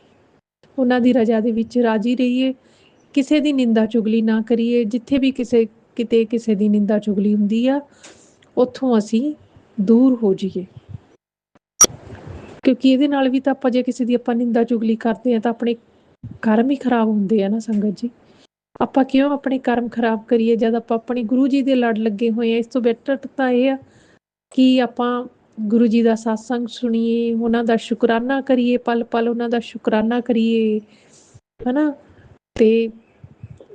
ਉਹਨਾਂ ਦੀ ਰਜ਼ਾ ਦੇ ਵਿੱਚ ਰਾਜੀ ਰਹੀਏ। ਕਿਸੇ ਦੀ ਨਿੰਦਾ ਚੁਗਲੀ ਨਾ ਕਰੀਏ। ਜਿੱਥੇ ਵੀ ਕਿਤੇ ਕਿਸੇ ਦੀ ਨਿੰਦਾ ਚੁਗਲੀ ਹੁੰਦੀ ਆ ਉੱਥੋਂ ਅਸੀਂ ਦੂਰ ਹੋ ਜਾਈਏ। ਕਿਉਂਕਿ ਇਹਦੇ ਨਾਲ ਵੀ ਤਾਂ ਆਪਾਂ ਜੇ ਕਿਸੇ ਦੀ ਆਪਾਂ ਨਿੰਦਾ ਚੁਗਲੀ ਕਰਦੇ ਹਾਂ ਤਾਂ ਆਪਣੇ ਕਰਮ ਹੀ ਖਰਾਬ ਹੁੰਦੇ ਆ ਨਾ ਸੰਗਤ ਜੀ। ਆਪਾਂ ਕਿਉਂ ਆਪਣੇ ਕਰਮ ਖਰਾਬ ਕਰੀਏ ਜਦ ਆਪਾਂ ਆਪਣੇ ਗੁਰੂ ਜੀ ਦੇ ਲੜ ਲੱਗੇ ਹੋਏ ਆ। ਇਸ ਤੋਂ ਬੈਟਰ ਤਾਂ ਇਹ ਆ ਕਿ ਆਪਾਂ ਗੁਰੂ ਜੀ ਦਾ ਸਤਸੰਗ ਸੁਣੀਏ, ਉਹਨਾਂ ਦਾ ਸ਼ੁਕਰਾਨਾ ਕਰੀਏ, ਪਲ ਪਲ ਉਹਨਾਂ ਦਾ ਸ਼ੁਕਰਾਨਾ ਕਰੀਏ, ਹਨਾ। ਤੇ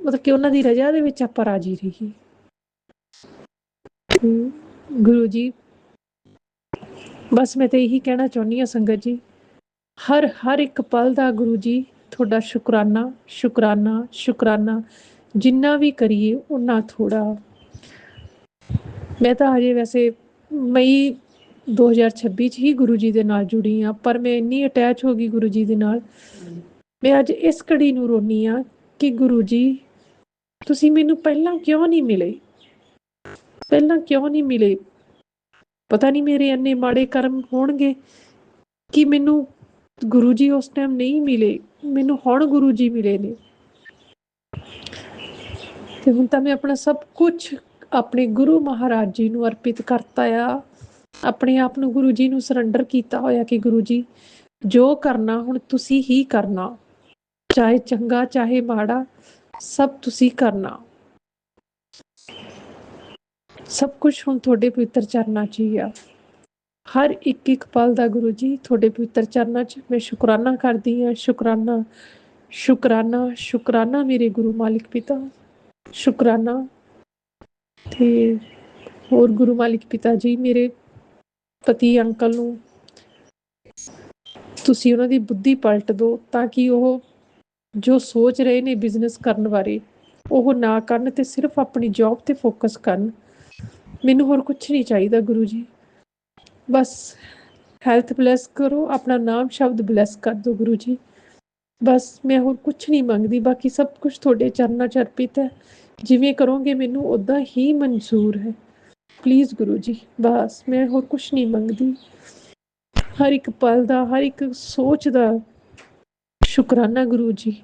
ਮਤਲਬ ਕਿ ਉਹਨਾਂ ਦੀ ਰਜ਼ਾ ਦੇ ਵਿੱਚ ਆਪਾਂ ਰਾਜੀ ਰਹੀਏ। ਗੁਰੂ ਜੀ ਬਸ ਮੈਂ ਤਾਂ ਇਹੀ ਕਹਿਣਾ ਚਾਹੁੰਦੀ ਹਾਂ ਸੰਗਤ ਜੀ, ਹਰ ਇੱਕ ਪਲ ਦਾ ਗੁਰੂ ਜੀ ਤੁਹਾਡਾ ਸ਼ੁਕਰਾਨਾ ਸ਼ੁਕਰਾਨਾ ਸ਼ੁਕਰਾਨਾ। ਜਿੰਨਾ ਵੀ ਕਰੀਏ ਓਨਾ ਥੋੜਾ। ਮੈਂ ਤਾਂ ਹਜੇ ਵੈਸੇ ਮਈ 2026 'ਚ ਹੀ ਗੁਰੂ ਜੀ ਦੇ ਨਾਲ ਜੁੜੀ ਹਾਂ, ਪਰ ਮੈਂ ਇੰਨੀ ਅਟੈਚ ਹੋ ਗਈ ਗੁਰੂ ਜੀ ਦੇ ਨਾਲ। ਮੈਂ ਅੱਜ ਇਸ ਘੜੀ ਨੂੰ ਰੋਨੀ ਹਾਂ ਕਿ ਗੁਰੂ ਜੀ ਤੁਸੀਂ ਮੈਨੂੰ ਪਹਿਲਾਂ ਕਿਉਂ ਨਹੀਂ ਮਿਲੇ, ਪਹਿਲਾਂ ਕਿਉਂ ਨਹੀਂ ਮਿਲੇ। ਪਤਾ ਨਹੀਂ ਮੇਰੇ ਇੰਨੇ ਮਾੜੇ ਕਰਮ ਹੋਣਗੇ ਕਿ ਮੈਨੂੰ ਗੁਰੂ ਜੀ ਉਸ ਟਾਈਮ ਨਹੀਂ ਮਿਲੇ। ਮੈਨੂੰ ਹੁਣ ਗੁਰੂ ਜੀ ਮਿਲੇ ਨੇ। ਤੇ ਹੁਣ ਤਾਂ ਮੈਂ ਆਪਣਾ ਸਭ ਕੁਛ ਆਪਣੇ ਗੁਰੂ ਮਹਾਰਾਜ ਜੀ ਨੂੰ ਅਰਪਿਤ ਕਰਤਾ ਆ। ਆਪਣੇ ਆਪ ਨੂੰ ਗੁਰੂ ਜੀ ਨੂੰ ਸਰੈਂਡਰ ਕੀਤਾ ਹੋਇਆ ਕਿ ਗੁਰੂ ਜੀ ਜੋ ਕਰਨਾ ਹੁਣ ਤੁਸੀਂ ਹੀ ਕਰਨਾ, ਚਾਹੇ ਚੰਗਾ ਚਾਹੇ ਮਾੜਾ, ਸਭ ਤੁਸੀਂ ਕਰਨਾ। ਸਭ ਕੁਛ ਹੁਣ ਤੁਹਾਡੇ ਪਵਿੱਤਰ ਚਰਨਾਂ 'ਚ ਹੀ ਆ। ਹਰ ਇੱਕ ਇੱਕ ਪਲ ਦਾ ਗੁਰੂ ਜੀ ਤੁਹਾਡੇ ਪਵਿੱਤਰ ਚਰਨਾਂ 'ਚ ਮੈਂ ਸ਼ੁਕਰਾਨਾ ਕਰਦੀ ਹਾਂ। ਸ਼ੁਕਰਾਨਾ ਸ਼ੁਕਰਾਨਾ ਸ਼ੁਕਰਾਨਾ ਮੇਰੇ ਗੁਰੂ ਮਾਲਿਕ ਪਿਤਾ, ਸ਼ੁਕਰਾਨਾ। ਤੇ ਹੋਰ ਗੁਰੂ ਮਾਲਿਕ ਪਿਤਾ ਜੀ, ਮੇਰੇ ਪਤੀ ਅੰਕਲ ਨੂੰ ਤੁਸੀਂ ਉਹਨਾਂ ਦੀ ਬੁੱਧੀ ਪਲਟ ਦਿਓ ਤਾਂ ਕਿ ਉਹ ਜੋ ਸੋਚ ਰਹੇ ਨੇ ਬਿਜ਼ਨਸ ਕਰਨ ਬਾਰੇ ਉਹ ਨਾ ਕਰਨ ਤੇ ਸਿਰਫ ਆਪਣੀ ਜੌਬ ਤੇ ਫੋਕਸ ਕਰਨ। ਮੈਨੂੰ ਹੋਰ ਕੁਛ ਨਹੀਂ ਚਾਹੀਦਾ ਗੁਰੂ ਜੀ। ਬਸ ਹੈਲਥ ਬਲੈਸ ਕਰੋ, ਆਪਣਾ ਨਾਮ ਸ਼ਬਦ ਬਲੈਸ ਕਰ ਦਿਓ ਗੁਰੂ ਜੀ। ਬਸ ਮੈਂ ਹੋਰ ਕੁਛ ਨਹੀਂ ਮੰਗਦੀ। ਬਾਕੀ ਸਭ ਕੁਛ ਤੁਹਾਡੇ ਚਰਨਾਂ 'ਚ ਅਰਪਿਤ ਹੈ। ਜਿਵੇਂ ਕਰੋਗੇ ਮੈਨੂੰ ਉੱਦਾਂ ਹੀ ਮਨਜ਼ੂਰ ਹੈ। ਪਲੀਜ਼ ਗੁਰੂ ਜੀ, ਬਸ ਮੈਂ ਹੋਰ ਕੁਛ ਨਹੀਂ ਮੰਗਦੀ। ਹਰ ਇੱਕ ਪਲ ਦਾ, ਹਰ ਇੱਕ ਸੋਚ ਦਾ ਸ਼ੁਕਰਾਨਾ ਗੁਰੂ ਜੀ।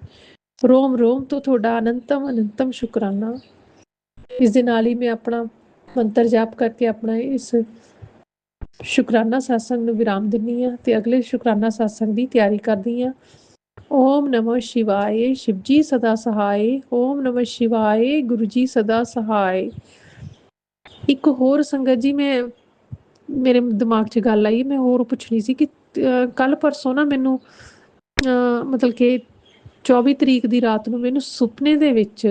ਰੋਮ ਰੋਮ ਤੋਂ ਤੁਹਾਡਾ ਅਨੰਤਮ ਅਨੰਤਮ ਸ਼ੁਕਰਾਨਾ। ਇਸ ਦੇ ਨਾਲ ਹੀ ਮੈਂ ਆਪਣਾ ਮੰਤਰ ਜਾਪ ਕਰਕੇ ਆਪਣਾ ਇਸ ਸ਼ੁਕਰਾਨਾ ਸਤਸੰਗ ਨੂੰ ਵਿਰਾਮ ਦਿੰਦੀ ਹਾਂ ਤੇ ਅਗਲੇ ਸ਼ੁਕਰਾਨਾ ਸਤਸੰਗ ਦੀ ਤਿਆਰੀ ਕਰਦੀ ਹਾਂ। ਓਮ ਨਮੋ ਸ਼ਿਵਾਏ, ਸ਼ਿਵ ਜੀ ਸਦਾ ਸਹਾਏ। ਓਮ ਨਮੋ ਸ਼ਿਵਾਏ, ਗੁਰੂ ਜੀ ਸਦਾ ਸਹਾਏ। ਇੱਕ ਹੋਰ ਸੰਗਤ ਜੀ, ਮੇਰੇ ਦਿਮਾਗ 'ਚ ਗੱਲ ਆਈ, ਮੈਂ ਹੋਰ ਪੁੱਛਣੀ ਸੀ ਕਿ ਕੱਲ੍ਹ ਪਰਸੋਂ ਨਾ ਮੈਨੂੰ ਮਤਲਬ ਕਿ 24 ਤਰੀਕ ਦੀ ਰਾਤ ਨੂੰ ਮੈਨੂੰ ਸੁਪਨੇ ਦੇ ਵਿੱਚ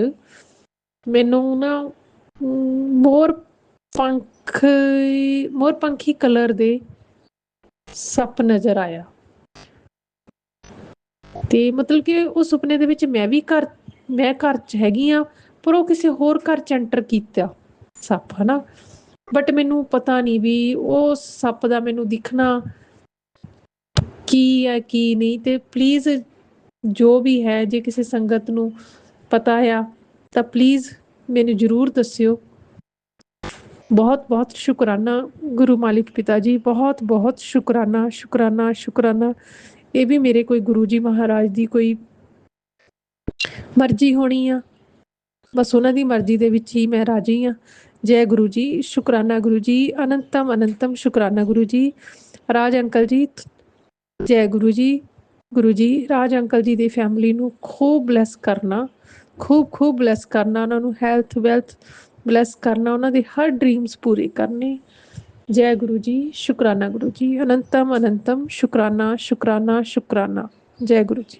ਮੈਨੂੰ ਨਾ ਮੋਰ ਪੰਖੀ ਕਲਰ ਦੇ ਸੱਪ ਨਜ਼ਰ ਆਇਆ। ਤੇ ਮਤਲਬ ਕਿ ਉਹ ਸੁਪਨੇ ਦੇ ਵਿੱਚ ਮੈਂ ਘਰ 'ਚ ਹੈਗੀ ਹਾਂ, ਪਰ ਉਹ ਕਿਸੇ ਹੋਰ ਘਰ 'ਚ ਐਂਟਰ ਕੀਤਾ ਸੱਪ, ਹਨਾ। ਬਟ ਮੈਨੂੰ ਪਤਾ ਨਹੀਂ ਵੀ ਉਹ ਸੱਪ ਦਾ ਮੈਨੂੰ ਦਿਖਣਾ ਕੀ ਹੈ ਕੀ ਨਹੀਂ। ਤੇ ਪਲੀਜ਼ ਜੋ ਵੀ ਹੈ, ਜੇ ਕਿਸੇ ਸੰਗਤ ਨੂੰ ਪਤਾ ਆ ਤਾਂ ਪਲੀਜ਼ ਮੈਨੂੰ ਜ਼ਰੂਰ ਦੱਸਿਓ। बहुत बहुत शुक्राना गुरु मालिक पिताजी, बहुत बहुत शुक्राना शुक्राना शुक्राना। ये भी मेरे कोई गुरु जी महाराज दी कोई मर्जी होनी आ, बस उन्हां दी मर्जी दे विच ही मैं राजी हाँ। जय गुरु जी, शुक्राना गुरु जी, अनंतम अनंतम शुक्राना गुरु जी। राज अंकल जी, जय गुरु जी। गुरु जी राज अंकल जी ਦੀ फैमिली ਨੂੰ खूब ब्लैस करना, खूब खूब ब्लैस करना, ਉਹਨਾਂ ਨੂੰ ਹੈਲਥ ਵੈਲਥ ब्लैस करना, ਉਹਨਾਂ ਦੀ हर ड्रीम्स पूरी करनी। जय गुरु जी, शुक्राना गुरु जी, अनंतम अनंतम शुक्राना शुक्राना शुक्राना। जय गुरु जी।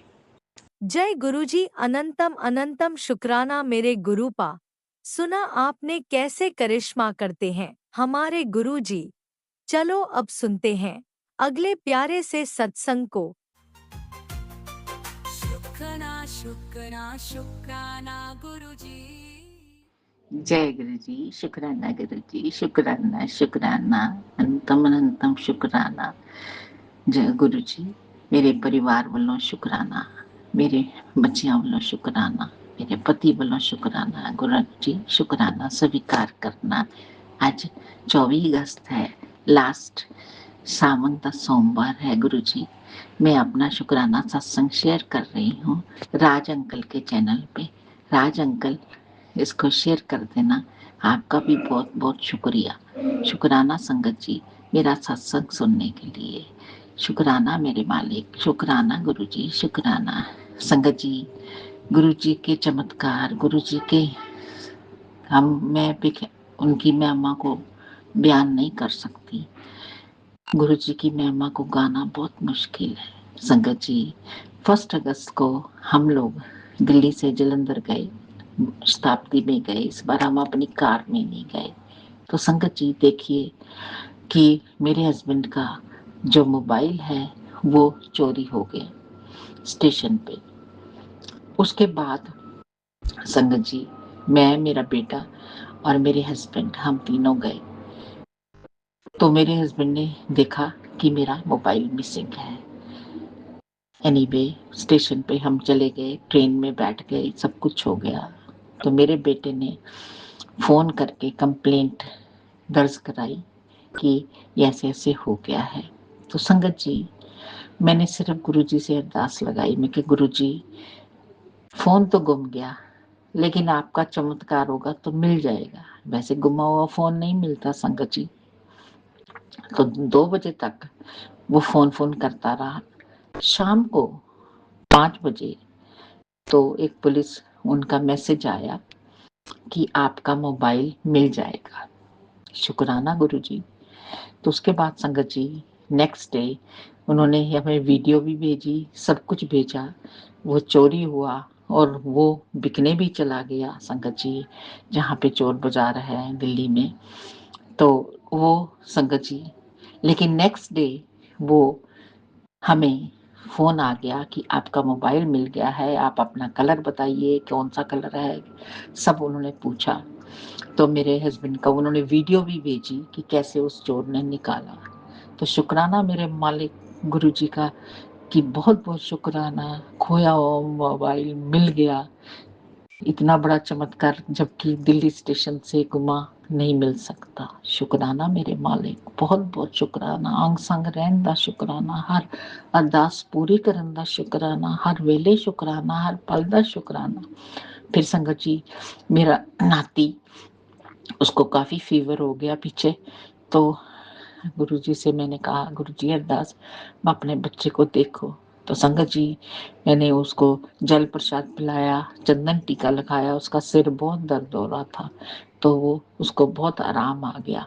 जय गुरुजी, अनंतम अनंतम शुक्राना मेरे गुरुपा। सुना आपने कैसे करिश्मा करते हैं हमारे गुरुजी। चलो अब सुनते हैं अगले प्यारे से सत्संग को। शुक्राना शुक्राना शुक्राना गुरुजी। जय गुरु जी, शुक्राना गुरु जी, शुक्राना शुक्राना, अनंतम अनंतम शुक्राना। जय गुरु जी, मेरे परिवार वालों शुक्राना, मेरे बच्चियां वालों शुक्राना, मेरे पति वालों शुक्राना। गुरु जी शुक्राना स्वीकार करना। आज 24 अगस्त है, लास्ट सावन का सोमवार है। गुरु जी, मैं अपना शुक्राना सत्संग शेयर कर रही हूँ राज अंकल के चैनल पे। राज अंकल, इसको शेयर कर देना। आपका भी बहुत बहुत शुक्रिया। शुक्राना संगत जी मेरा सत्संग सुनने के लिए। शुक्राना मेरे मालिक, शुक्राना गुरु जी, शुक्राना संगत जी। गुरु जी के चमत्कार, गुरु जी के मैं भी उनकी महिमा को बयान नहीं कर सकती। गुरु जी की महिमा को गाना बहुत मुश्किल है। संगत जी, 1 अगस्त को हम लोग दिल्ली से जलंधर गए, शताब्दी में गए। इस बार हम अपनी कार में नहीं गए। तो संगत जी देखिए कि मेरे हस्बैंड का जो मोबाइल है वो चोरी हो गया स्टेशन पे। उसके बाद संगत जी, मैं, मेरा बेटा और मेरे हस्बैंड, हम तीनों गए। तो मेरे हस्बैंड ने देखा कि मेरा मोबाइल मिसिंग है। एनीवे, स्टेशन पे हम चले गए, ट्रेन में बैठ गए, सब कुछ हो गया। तो मेरे बेटे ने फोन करके कंप्लेंट दर्ज कराई कि ऐसे ऐसे हो गया है। तो संगत जी, मैंने सिर्फ गुरुजी से अरदास लगाई। मैं कि गुरुजी, फोन तो गुम गया, लेकिन आपका चमत्कार होगा तो मिल जाएगा। वैसे गुमा हुआ फोन नहीं मिलता संगत जी। तो 2 बजे तक वो फोन करता रहा। शाम को 5 बजे तो एक पुलिस उनका मैसेज आया कि आपका मोबाइल मिल जाएगा। शुक्राना गुरुजी। तो उसके बाद संगत जी, नेक्स्ट डे उन्होंने हमें वीडियो भी भेजी, सब कुछ भेजा। वो चोरी हुआ और वो बिकने भी चला गया संगत जी, जहाँ पे चोर बाजार है दिल्ली में। तो वो संगत जी, लेकिन नेक्स्ट डे वो हमें फोन आ गया कि आपका मोबाइल मिल गया है, आप अपना कलर बताइए, कौन सा कलर है, सब उन्होंने पूछा। तो मेरे हस्बैंड का उन्होंने वीडियो भी भेजी कि कैसे उस चोर ने निकाला। तो शुक्राना मेरे मालिक गुरुजी का कि बहुत बहुत शुक्राना, खोया हुआ मोबाइल मिल गया। इतना बड़ा चमत्कार जबकि दिल्ली स्टेशन से गुमा नहीं मिल सकता। शुक्राना मेरे मालिक, बहुत बहुत शुक्राना। अंग संग रहन दा शुक्राना, हर अरदास पूरी करन दा शुक्राना, हर वेले शुक्राना, हर पल दा शुक्राना। फिर संगत जी, मेरा नाती, उसको काफी फीवर हो गया पीछे। तो गुरुजी से मैंने कहा, गुरुजी अरदास अपने बच्चे को देखो। तो संगत जी, मैंने उसको जल प्रसाद पिलाया, चंदन टीका लगाया। उसका सिर बहुत दर्द हो रहा था, तो वो उसको बहुत आराम आ गया।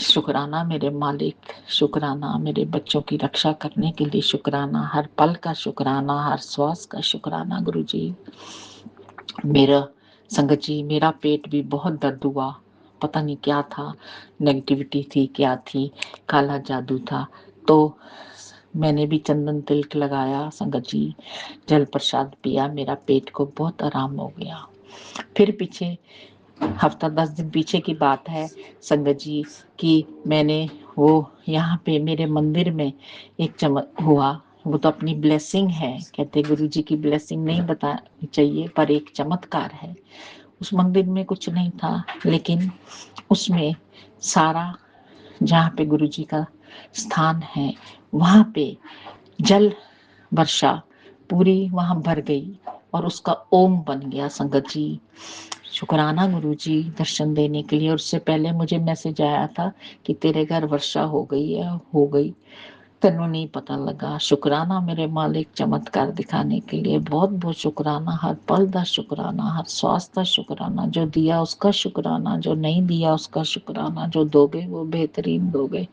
शुक्राना मेरे मालिक, शुक्राना मेरे बच्चों की रक्षा करने के लिए, शुक्राना हर पल का, शुक्राना हर श्वास का, शुक्राना गुरुजी। मेरा संगत जी, मेरा पेट भी बहुत दर्द हुआ, पता नहीं क्या था, नेगेटिविटी थी, क्या थी, काला जादू था। तो मैंने भी चंदन तिलक लगाया संगत जी, जल प्रसाद पिया, मेरा पेट को बहुत आराम हो गया। फिर पीछे हफ्ता 10 दिन पीछे की बात है संगत जी कि मैंने वो यहाँ पे मेरे मंदिर में एक चमक हुआ। वो तो अपनी ब्लेसिंग है, कहते गुरु जी की ब्लेसिंग नहीं बतानी चाहिए, पर एक चमत्कार है। उस मंदिर में कुछ नहीं था, लेकिन उसमें सारा जहाँ पे गुरु जी का स्थान है वहाँ पे जल वर्षा पूरी वहाँ भर गई और उसका ओम बन गया। संगत जी शुक्राना गुरु जी दर्शन देने के लिए। और उससे पहले मुझे मैसेज आया था कि तेरे घर वर्षा हो गई है, हो गई, तेनों नहीं पता लगा। शुक्राना मेरे मालिक चमत्कार दिखाने के लिए, बहुत बहुत शुक्राना। हर पल का शुक्राना, हर स्वास्थ्य का शुक्राना, जो दिया उसका शुक्राना, जो नहीं दिया उसका शुक्राना, जो दोगे वो बेहतरीन दोगे।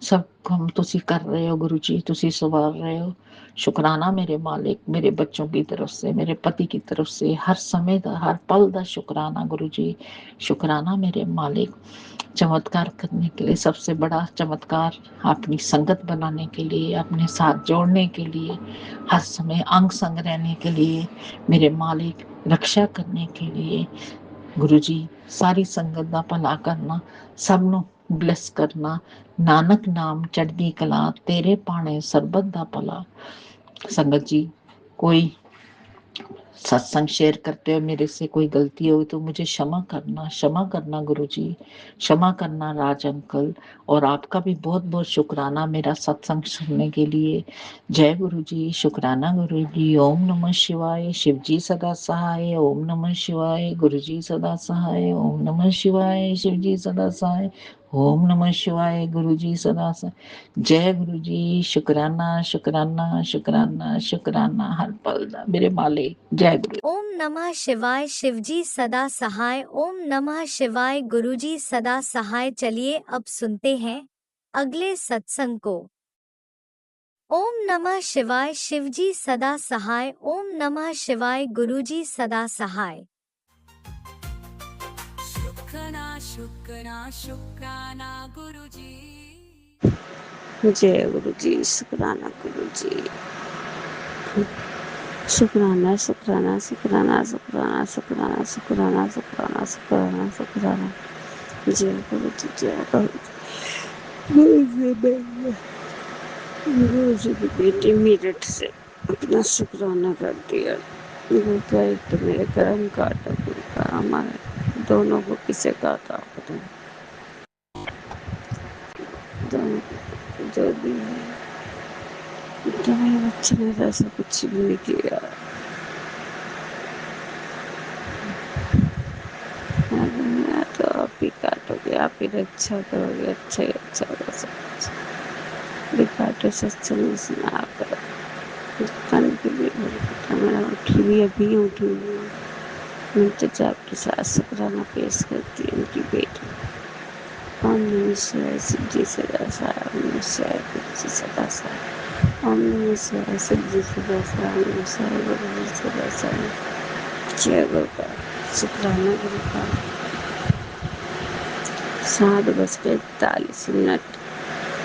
सब हम तुसी कर रहे हो गुरु जी, तुसी संवार रहे हो। शुक्राना मेरे मालिक, मेरे बच्चों की तरफ से, मेरे पति की तरफ से, हर समय का हर पल का शुक्राना गुरु जी। शुक्राना मेरे मालिक चमत्कार करने के लिए, सबसे बड़ा चमत्कार अपनी संगत बनाने के लिए, अपने साथ जोड़ने के लिए, हर समय अंग संग रहने के लिए, मेरे मालिक रक्षा करने के लिए गुरु जी। सारी संगत का भला करना, सबनों ब्लेस करना। नानक नाम चढ़दी कला, तेरे पाने सरबत दा भला। संगत जी कोई सत्संग शेयर करते हो, मेरे से कोई गलती हो तो मुझे क्षमा करना गुरु जी, क्षमा करना राज अंकल। और आपका भी बहुत बहुत शुक्राना मेरा सत्संग सुनने के लिए। जय गुरु जी, शुक्राना गुरु जी। ओम नमः शिवाय, शिव जी सदा सहाय। ओम नमः शिवाय, गुरु जी सदा सहाय। ओम नमः शिवाय, शिव जी सदा सहाय। ओम नमः शिवाय, गुरु जी सदा सहाय। जय गुरु जी, शुक्राना शुक्राना शुक्राना शुक्राना हर पल दा मेरे मालिक। जय गुरु। ओम नमः शिवाय, शिवजी सदा सहाय। ओम नमः शिवाय, गुरुजी सदा सहाय। चलिए अब सुनते हैं अगले सत्संग को। ओम नमः शिवाय, शिवजी सदा सहाय। ओम नमः शिवाय, गुरुजी सदा सहाय। शुक्राना गुरुजी। जय गुरु जी, शुक्राना गुरु जी। शुक्राना शुक्राना शुक्राना शुक्राना शुक्राना शुक्राना शुक्राना शुक्राना शुक्राना। जय गुरु जी, जय गुरु जी। गुरु जी की बेटी मेरठ से अपना शुक्राना कर दिया। गुरु का एक तो मेरे कर्म काटा, गुरु का हमारे दोनों को किसे काटा पता नहीं। दोनों जो भी है, तो मेरे बच्चे ने ऐसा कुछ भी नहीं किया। मैं तो आप ही काटोगे, आप ही रक्षा करोगे, अच्छा ही अच्छा होगा सब कुछ। काटो सत्संग सुना करो, तन के लिए मैं उठी हुई, अभी उठी हुई। मैं तो आपके साथ शुक्राना पेश करती हूँ उनकी बेटी। ओम नमः शिवाय, शिव जी सदा सहाय। ओम नमः शिवाय, गुरु जी सदा सहाय। ओम नमः शिवाय, शिव जी सदा सहाय। ओम नमः शिवाय, गुरु जी सदा सहाय। जय गुरु का शुक्राना गुरु का। 7:41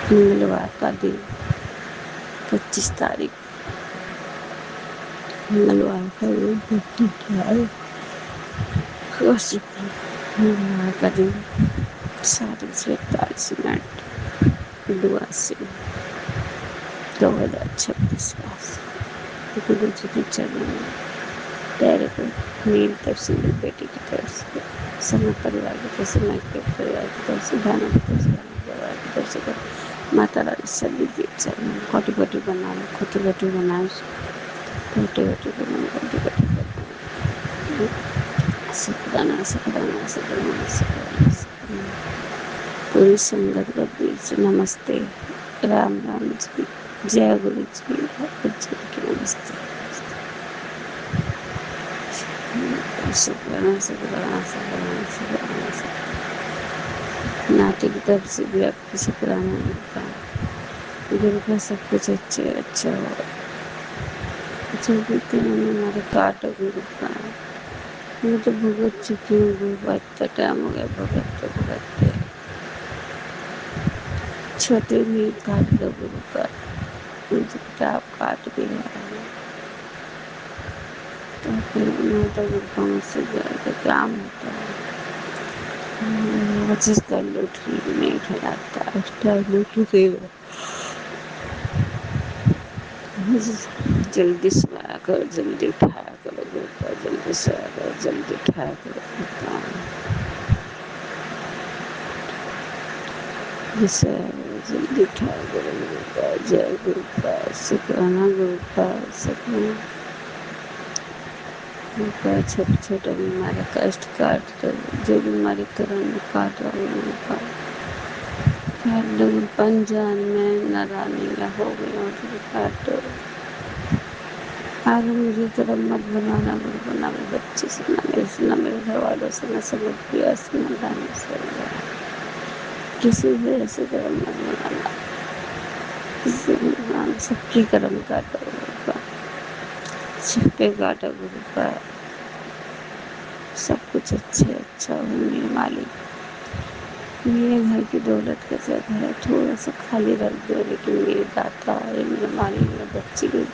मंगलवार का दिन, 25 तारीख मंगलवार का दिन, 25 तारीख मंगलवार का दिन, 7:41 दुआ से 2026 गुरु जी के चरणों में डायरेक्ट मेरी तरफ से, मेरी बेटी की तरफ से, समय परिवार की तरफ से, मैं के परिवार की तरफ से, बहनों की तरफ से, परिवार की तरफ से, माता रानी सभी के चरणों में कोटि कोटि बनाए, कोटि कोटि बनाए, कोटि कोटि बनाए, कोटि कोटि बनाए। शुक्राना शुक्राना शुक्राना शुक्राना शुक्राना। पूरी संगत का दिल से नमस्ते, राम राम जी, जय गुरु जी, नमस्ते। शुक्राना शुक्राना शुक्राना शुक्राना। नाटी की तरफ से भी आपकी शुक्राना मिलता है। गुरु का सब कुछ अच्छा हो, जो भी हमारे काटो गुरु का। मैं तो भुगत चुकी हूँ गुरु का, इतना टाइम हो गया भुगतते। छोटे भी काट दो गुरु का, मुझे किताब काट भी रहा है। तो फिर मैं तो गुरु का मुझसे ज़्यादा काम होता है। जिस टाइम उठी नहीं ठहराता, उस टाइम उठी जल्दी सोया करो, जल्दी उठाया करो गुरु का, जल्दी सोया करो, जल्दी उठाया करो। जिसे जल्दी उठा गुरु का जय गुरु का शुक्राना गुरु का सपना का छोटे छोटे बीमारी कष्ट काट दो जो बीमारी कर्म में काट रहा हूँ गुरु का काट दो गुरु का अनजान में नारानी या हो गई और गुरु काट दो आगे मुझे तरफ मत बनाना गुरु को ना मेरे बच्चे से ना मेरे से ना मेरे घर वालों से ना समझ प्रिया से ना दानी से किसी भी ऐसे कर्म मत बनाना किसी भी नाम सबकी कर्म काटो गुरु का सबके काटो गुरु का सब कुछ अच्छे अच्छा हो मेरे मालिक मेरे घर की दौलत का जगह है थोड़ा सा खाली रख दो लेकिन मेरे दाता है मेरे मालिक मेरे बच्चे की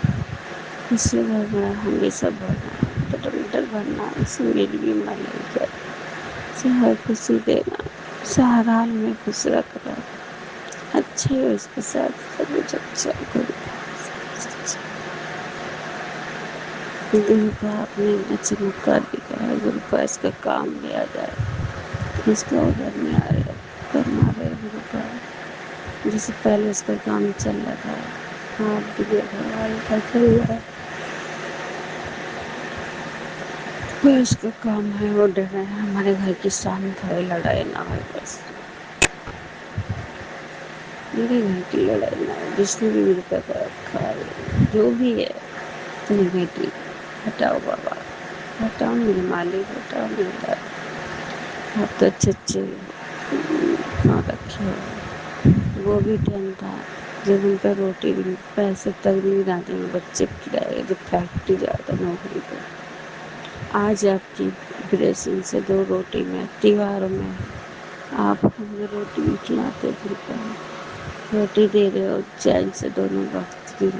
खुशी भरना हमेशा भरना टमाटर भरना उसे मेरी भी मालिक है उसे हर खुशी देना उसे हर हाल में खुश रखना अच्छे हो इसके साथ सब कुछ अच्छा करो गुरु का आपने इतना चमत्कार दिखाया गुरु का इसका काम लिया जाए इसका ऑर्डर में आ रहा करना रहे गुरु का जैसे पहले इसका काम चल रहा था आप भी देखो हल्का चल रहा है वो इसका काम है ऑर्डर है हमारे घर की शांत है लड़ाई ना हो बस मेरे घर की लड़ाई ना हो जिसने भी मेरे पे रखा है जो भी है नेगेटिव हटाओ बाबा हटाओ मेरे मालिक हटाओ मेरे दादा आप तो अच्छे अच्छे रखे हो वो भी टाइम था जब उनका रोटी भी पैसे तक नहीं लाते हैं बच्चे खिलाए जब फैक्ट्री जाता नौकरी पे आज आपकी ब्लेसिंग से 2 रोटी में त्योहारों में आप हमें रोटी भी खिलाते फिर रोटी दे रहे हो चैन से दोनों वक्त की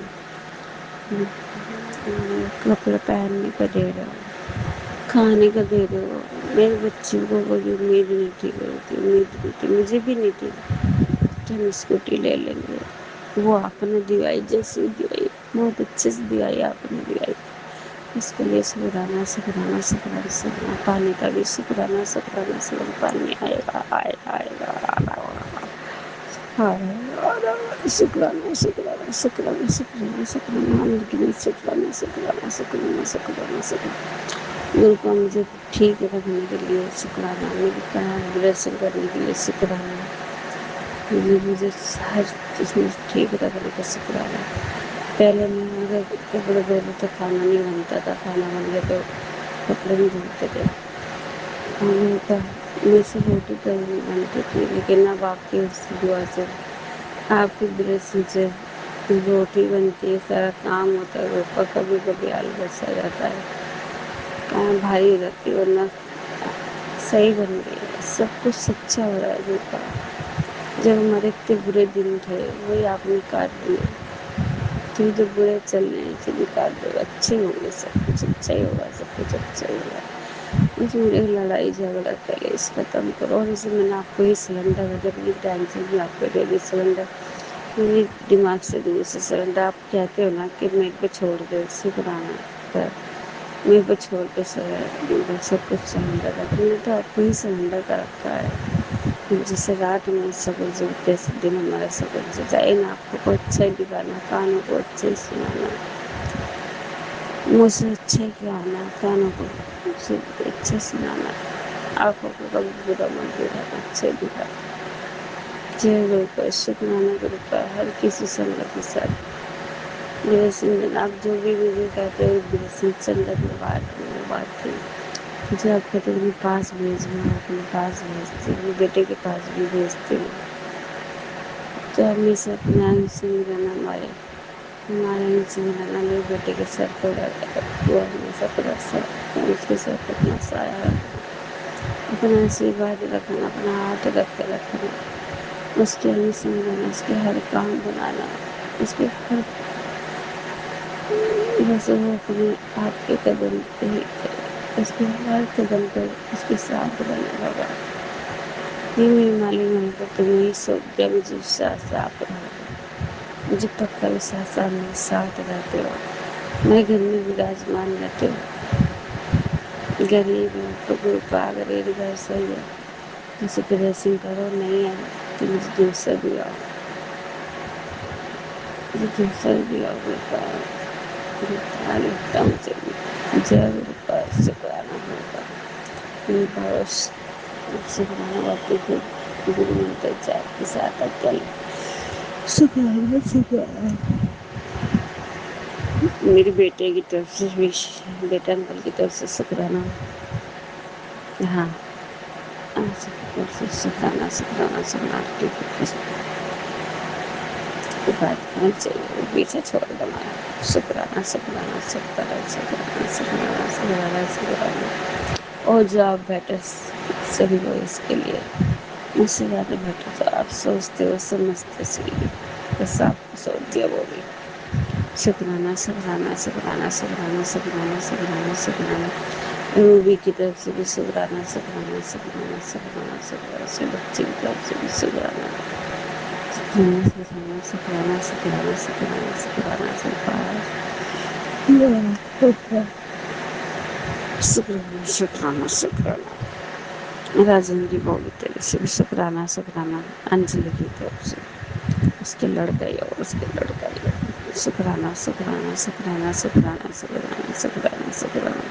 कपड़े पहनने का दे रहे हो खाने का दे रहे हो मेरे बच्चे को कोई उम्मीद नहीं थी उम्मीद नहीं थी मुझे भी नहीं थी कि हम स्कूटी ले लेंगे वो आपने दिवाई जैसी दिवाई बहुत अच्छे से दिवाई आपने दिवाई इसके लिए शुक्राना शुक्राना शुक्राना शुक्राना पानी का भी शुक्राना शुक्राना शुक्राना पानी आएगा आएगा आएगा शुक्राना शुक्राना शुक्राना शुक्राना शुक्राना लेकिन शुक्राना शुक्राना शुक्राना शुक्राना शुक्राना गुरु का मुझे ठीक रखने के लिए शुक्राना मेरी तरह ब्लेसिंग करने के लिए शुक्राना मुझे हर चीज़ में ठीक रखने का शुक्राना पहले मैं अगर कपड़े धोने तो खाना नहीं बनता था खाना बन गया तो कपड़े नहीं धोते थे खाने का मेरे से रोटी तो नहीं बनती थी लेकिन अब आपकी उस दुआ से आपकी ब्लेसिंग से रोटी बनती है सारा काम होता है ऊपर कभी कभी आलू बचा जाता है काम भारी हो जाती है वरना सही बन गई है सब कुछ अच्छा हो रहा है रूपा जब हमारे इतने बुरे दिन थे वही आपने काट दिए तो जो बुरे चल रहे हैं इसे भी काट दो अच्छे होंगे सब कुछ अच्छा ही होगा सब कुछ अच्छा ही होगा बस मेरे लड़ाई झगड़ा पहले इस खत्म करो और इसे मैंने आपको ही सिलेंडर जब ये टेंशन भी आपको दे दी सिलेंडर मेरे दिमाग से दूर से सिलेंडर आप कहते हो ना कि मेरे पे छोड़ दे शुक्राना पर मेरे पे छोड़ के सब कुछ सिलेंडर रख मैंने तो आपको ही सिलेंडर का रखा है जैसे रात में सफल जलते दिन हमारा सफल से जाए ना आपको को अच्छा ही दिखाना कानों को अच्छे ही सुनाना मुझसे अच्छे ही कहना कानों को अच्छे सुनाना आँखों को कभी बुरा मत दिखाना अच्छे दिखाना जय गुरु का शुक्राना गुरु का हर किसी संगत के साथ मेरे सिंधन आप जो भी मुझे कहते हो मेरे संगत में बात की जो आप कहते हो पास भेज मैं अपने पास भेजती हूँ बेटे के पास भी भेजती हूँ तो हमेशा अपने अंग संग रहना हमारे अंग संग रहना मेरे बेटे के सर पर वो हमेशा भरोसा उसके सर पर अपना साया रखना अपना आशीर्वाद रखना अपना हाथ रख कर रखना उसके अंग संग रहना उसके हर काम बनाना उसके हर जैसे वो अपने आपके कदम पे ही उसके हर कदम पर उसके साथ रहना बाबा ये मेरे मालिक मैंने तो तुम्हें ही सौंप दिया मुझे विश्वास आप रहो मुझे पक्का विश्वास आप मेरे साथ रहते हो मैं घर में विराजमान रहते हो गरीब हूँ तो गुरु का गरीब घर सही है किसी को रेसिंग करो नहीं है तो मुझे दूसरा दिया, मुझे दूसरा दिया बेटा, बेटा लगता मुझे जय गुरुपा शुक्राना होगा ये बस शुक्राना बातें थे गुरु मंत्र जाप के साथ अकल शुक्राना शुक्राना मेरे बेटे की तरफ से विश बेटा अंकल की तरफ से शुक्राना। हाँ शुक्राना शुक्राना शुक्राना ठीक है बात करना चाहिए वो पीछे छोड़ देना शुक्राना शुक्राना शुक्राना शुक्राना शुक्राना शुक्राना शुक्राना और जो आप बेटर सभी लोग इसके लिए मुझसे ज़्यादा बेटर जो आप सोचते हो समझते सही बस आपको सोच दिया वो भी शुक्राना शुक्राना शुक्राना शुक्राना शुक्राना शुक्राना शुक्राना रूबी की तरफ से भी शुक्राना शुक्राना शुक्राना शुक्राना शुक्राना से बच्चे की तरफ से भी शुक्राना शुक्राना शुक्राना शुक्राना शुक्राना शुक्राना शुक्राना शुक्राना शुक्राना शुक्राना राजेंद्र की बोली तेरे से भी शुक्राना शुक्राना अंजलि की तरफ से उसके लड़का ही और उसके लड़का ही शुक्राना शुक्राना शुक्राना शुक्राना शुक्राना शुक्राना शुक्राना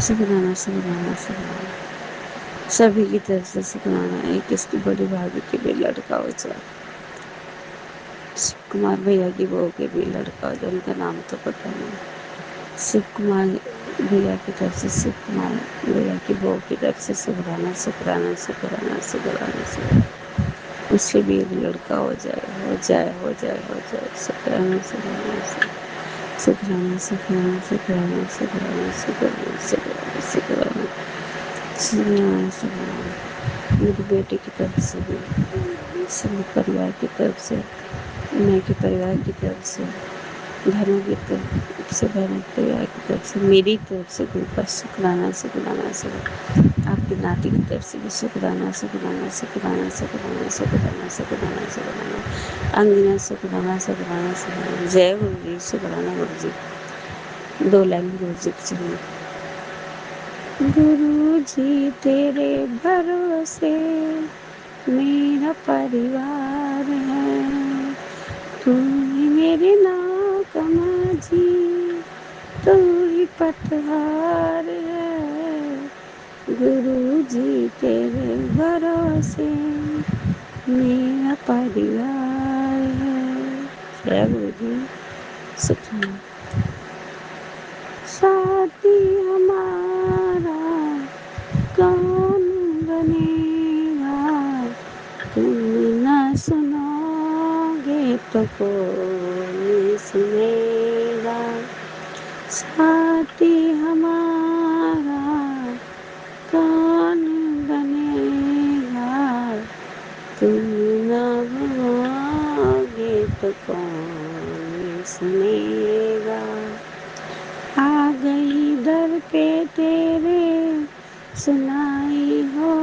शुक्राना शुक्राना शुक्राना सभी की तरफ से शुक्राना एक इसकी बड़ी भाभी के भी लड़का हो जाए शिव कुमार भैया की बहू के भी लड़का हो जाए उनका नाम तो पता नहीं शिव कुमार भैया की तरफ से शिव कुमार भैया की बहू की तरफ से शुक्राना शुक्राना शुक्राना शुक्राना शुक्राना उससे भी एक लड़का हो जाए हो जाए हो जाए हो जाए शुक्राना शुक्राना शुक्राना शुक्राना शुक्राना शुक्राना शुक्राना शुक्राना शुक्राना शुक्राना शुक्राना मेरी बेटी की तरफ से भी सभी परिवार की तरफ से मैं के परिवार की तरफ से घरों की तरफ से बहनों के परिवार की तरफ से मेरी तरफ से गुरु पर शुक्राना शुक्राना शुक्राना आपकी नाती की तरफ से भी शुक्राना शुक्राना शुक्राना शुक्राना शुक्राना शुक्राना शुक्राना अंगिना शुक्राना शुक्राना शुक्राना जय गुरु जी शुक्राना गुरु जी 2 लाइन गुरु जी की सुनिए गुरु जी तेरे भरोसे मेरा परिवार है तू ही मेरे नाक माझी तू ही पतवार है गुरु जी तेरे भरोसे मेरा परिवार है जय गुरु जी शुक्रिया साथी हमारा कौन बनेगा तुम न सुनोगे तो कौन सुनेगा साथी हमारा कौन बनेगा तुम न बोलोगे तो कौन सुनेगा आ गई दर पे तेरे सुनाई हो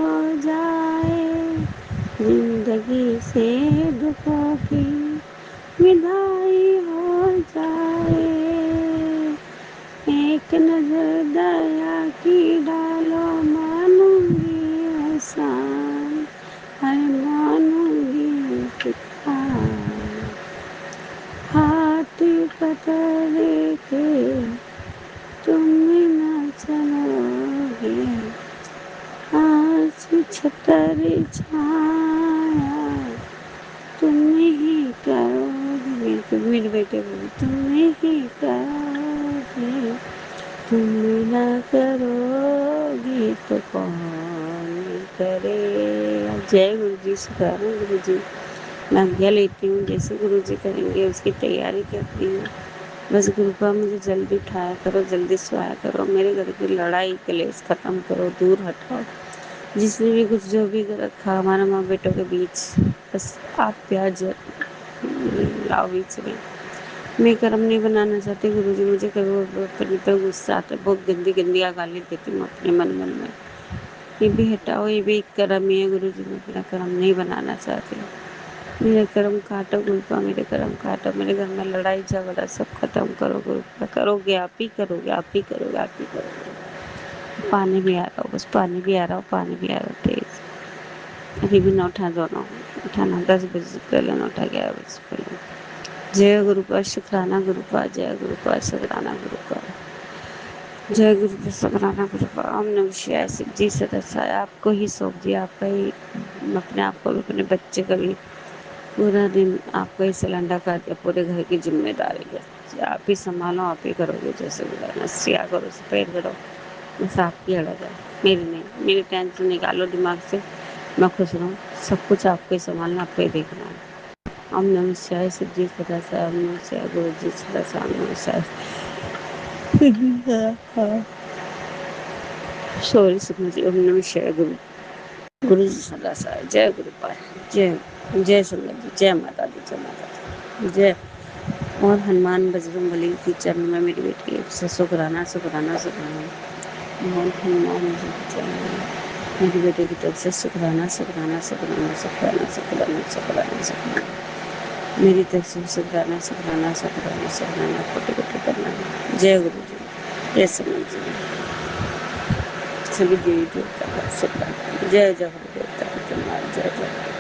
जाए जिंदगी से दुखों की विदाई हो जाए एक नजर दया की डालो मानूंगी एहसान हर मानूंगी पुकार हाथ पकड़ के तुम न चलोगे आज छतर छाया तुम ही करोगे मेरे बेटे बोले तुम ही करोगे तुम न करोगे तो कौन करेगा जय गुरु जी शुक्राना गुरु जी मैं आज्ञा लेती हूँ जैसे गुरु जी करेंगे उसकी तैयारी करती हूँ बस कृपा मुझे जल्दी उठाया करो जल्दी सोया करो मेरे घर की लड़ाई कलेश खत्म करो दूर हटाओ जिसने भी कुछ जो भी रखा हमारा माँ बेटों के बीच बस आप प्यार लाओ बीच में मैं कर्म नहीं बनाना चाहती गुरुजी मुझे कभी अपने पे गुस्सा आता है बहुत गंदी गंदी गाली देती हूँ अपने मन में ये भी हटाओ ये भी एक कर्म ही है गुरुजी मैं अपना कर्म नहीं बनाना चाहती मेरे कर्म काटो गुरुपा मेरे कर्म काटो मेरे घर में लड़ाई झगड़ा सब खत्म करो गुरुपा करोगे आप ही करोगे आप ही करोगे आप ही करोगे पानी भी आ रहा हो बस पानी भी आ रहा हो पानी भी आ रहा हो तेज अभी भी न उठा दोनों, उठाना 10 बजे से पहले न उठा, 11 बजे से पहले। जय गुरु का शुक्राना गुरु का, जय गुरु का शुक्राना गुरु का, जय गुरु का शुक्राना गुरु का। ओम नमः शिवाय। शिव जी सदासाय आपको ही सौंप दिया, आपका ही, अपने आप को भी, अपने बच्चे का भी, पूरा दिन आपका ही सिलेंडर कर दिया, पूरे घर की जिम्मेदारी है, आप ही संभालो, आप ही करोगे, जैसे बुलाना सिया करो, सफेद करो, बस आपकी अलग है, मेरी नहीं। मेरी टेंशन निकालो दिमाग से, मैं खुश रहूँ, सब कुछ आपको ही संभालना, आपको ही देखना है। ओम नमः शिवाय। शिव जी सदासाय, ओम नमः शिवाय। गुरु जी सदासाय, ओम नमः शिवाय। सॉरी सुखना जी। ओम नमः शिवाय। गुरु जी सदासाय। जय गुरुपाल। जय जय संगत जी। जय माता दी, जय माता दी, जय। और हनुमान बजरंगबली के चरण में मेरी बेटी से शुक्राना शुक्राना शुक्राना। और हनुमान जी के चरण में मेरी बेटी की तरफ से शुक्राना शुक्राना शुक्राना शुक्राना शुक्राना शुक्राना शुक्राना। मेरी तरफ से शुक्राना शुक्राना शुक्राना शुक्राना, कोटि कोटि प्रणाम। जय गुरु जी, जय संगत जी, सभी देवी देवता का शुक्राना। जय जय गुरु देवता, जय जय।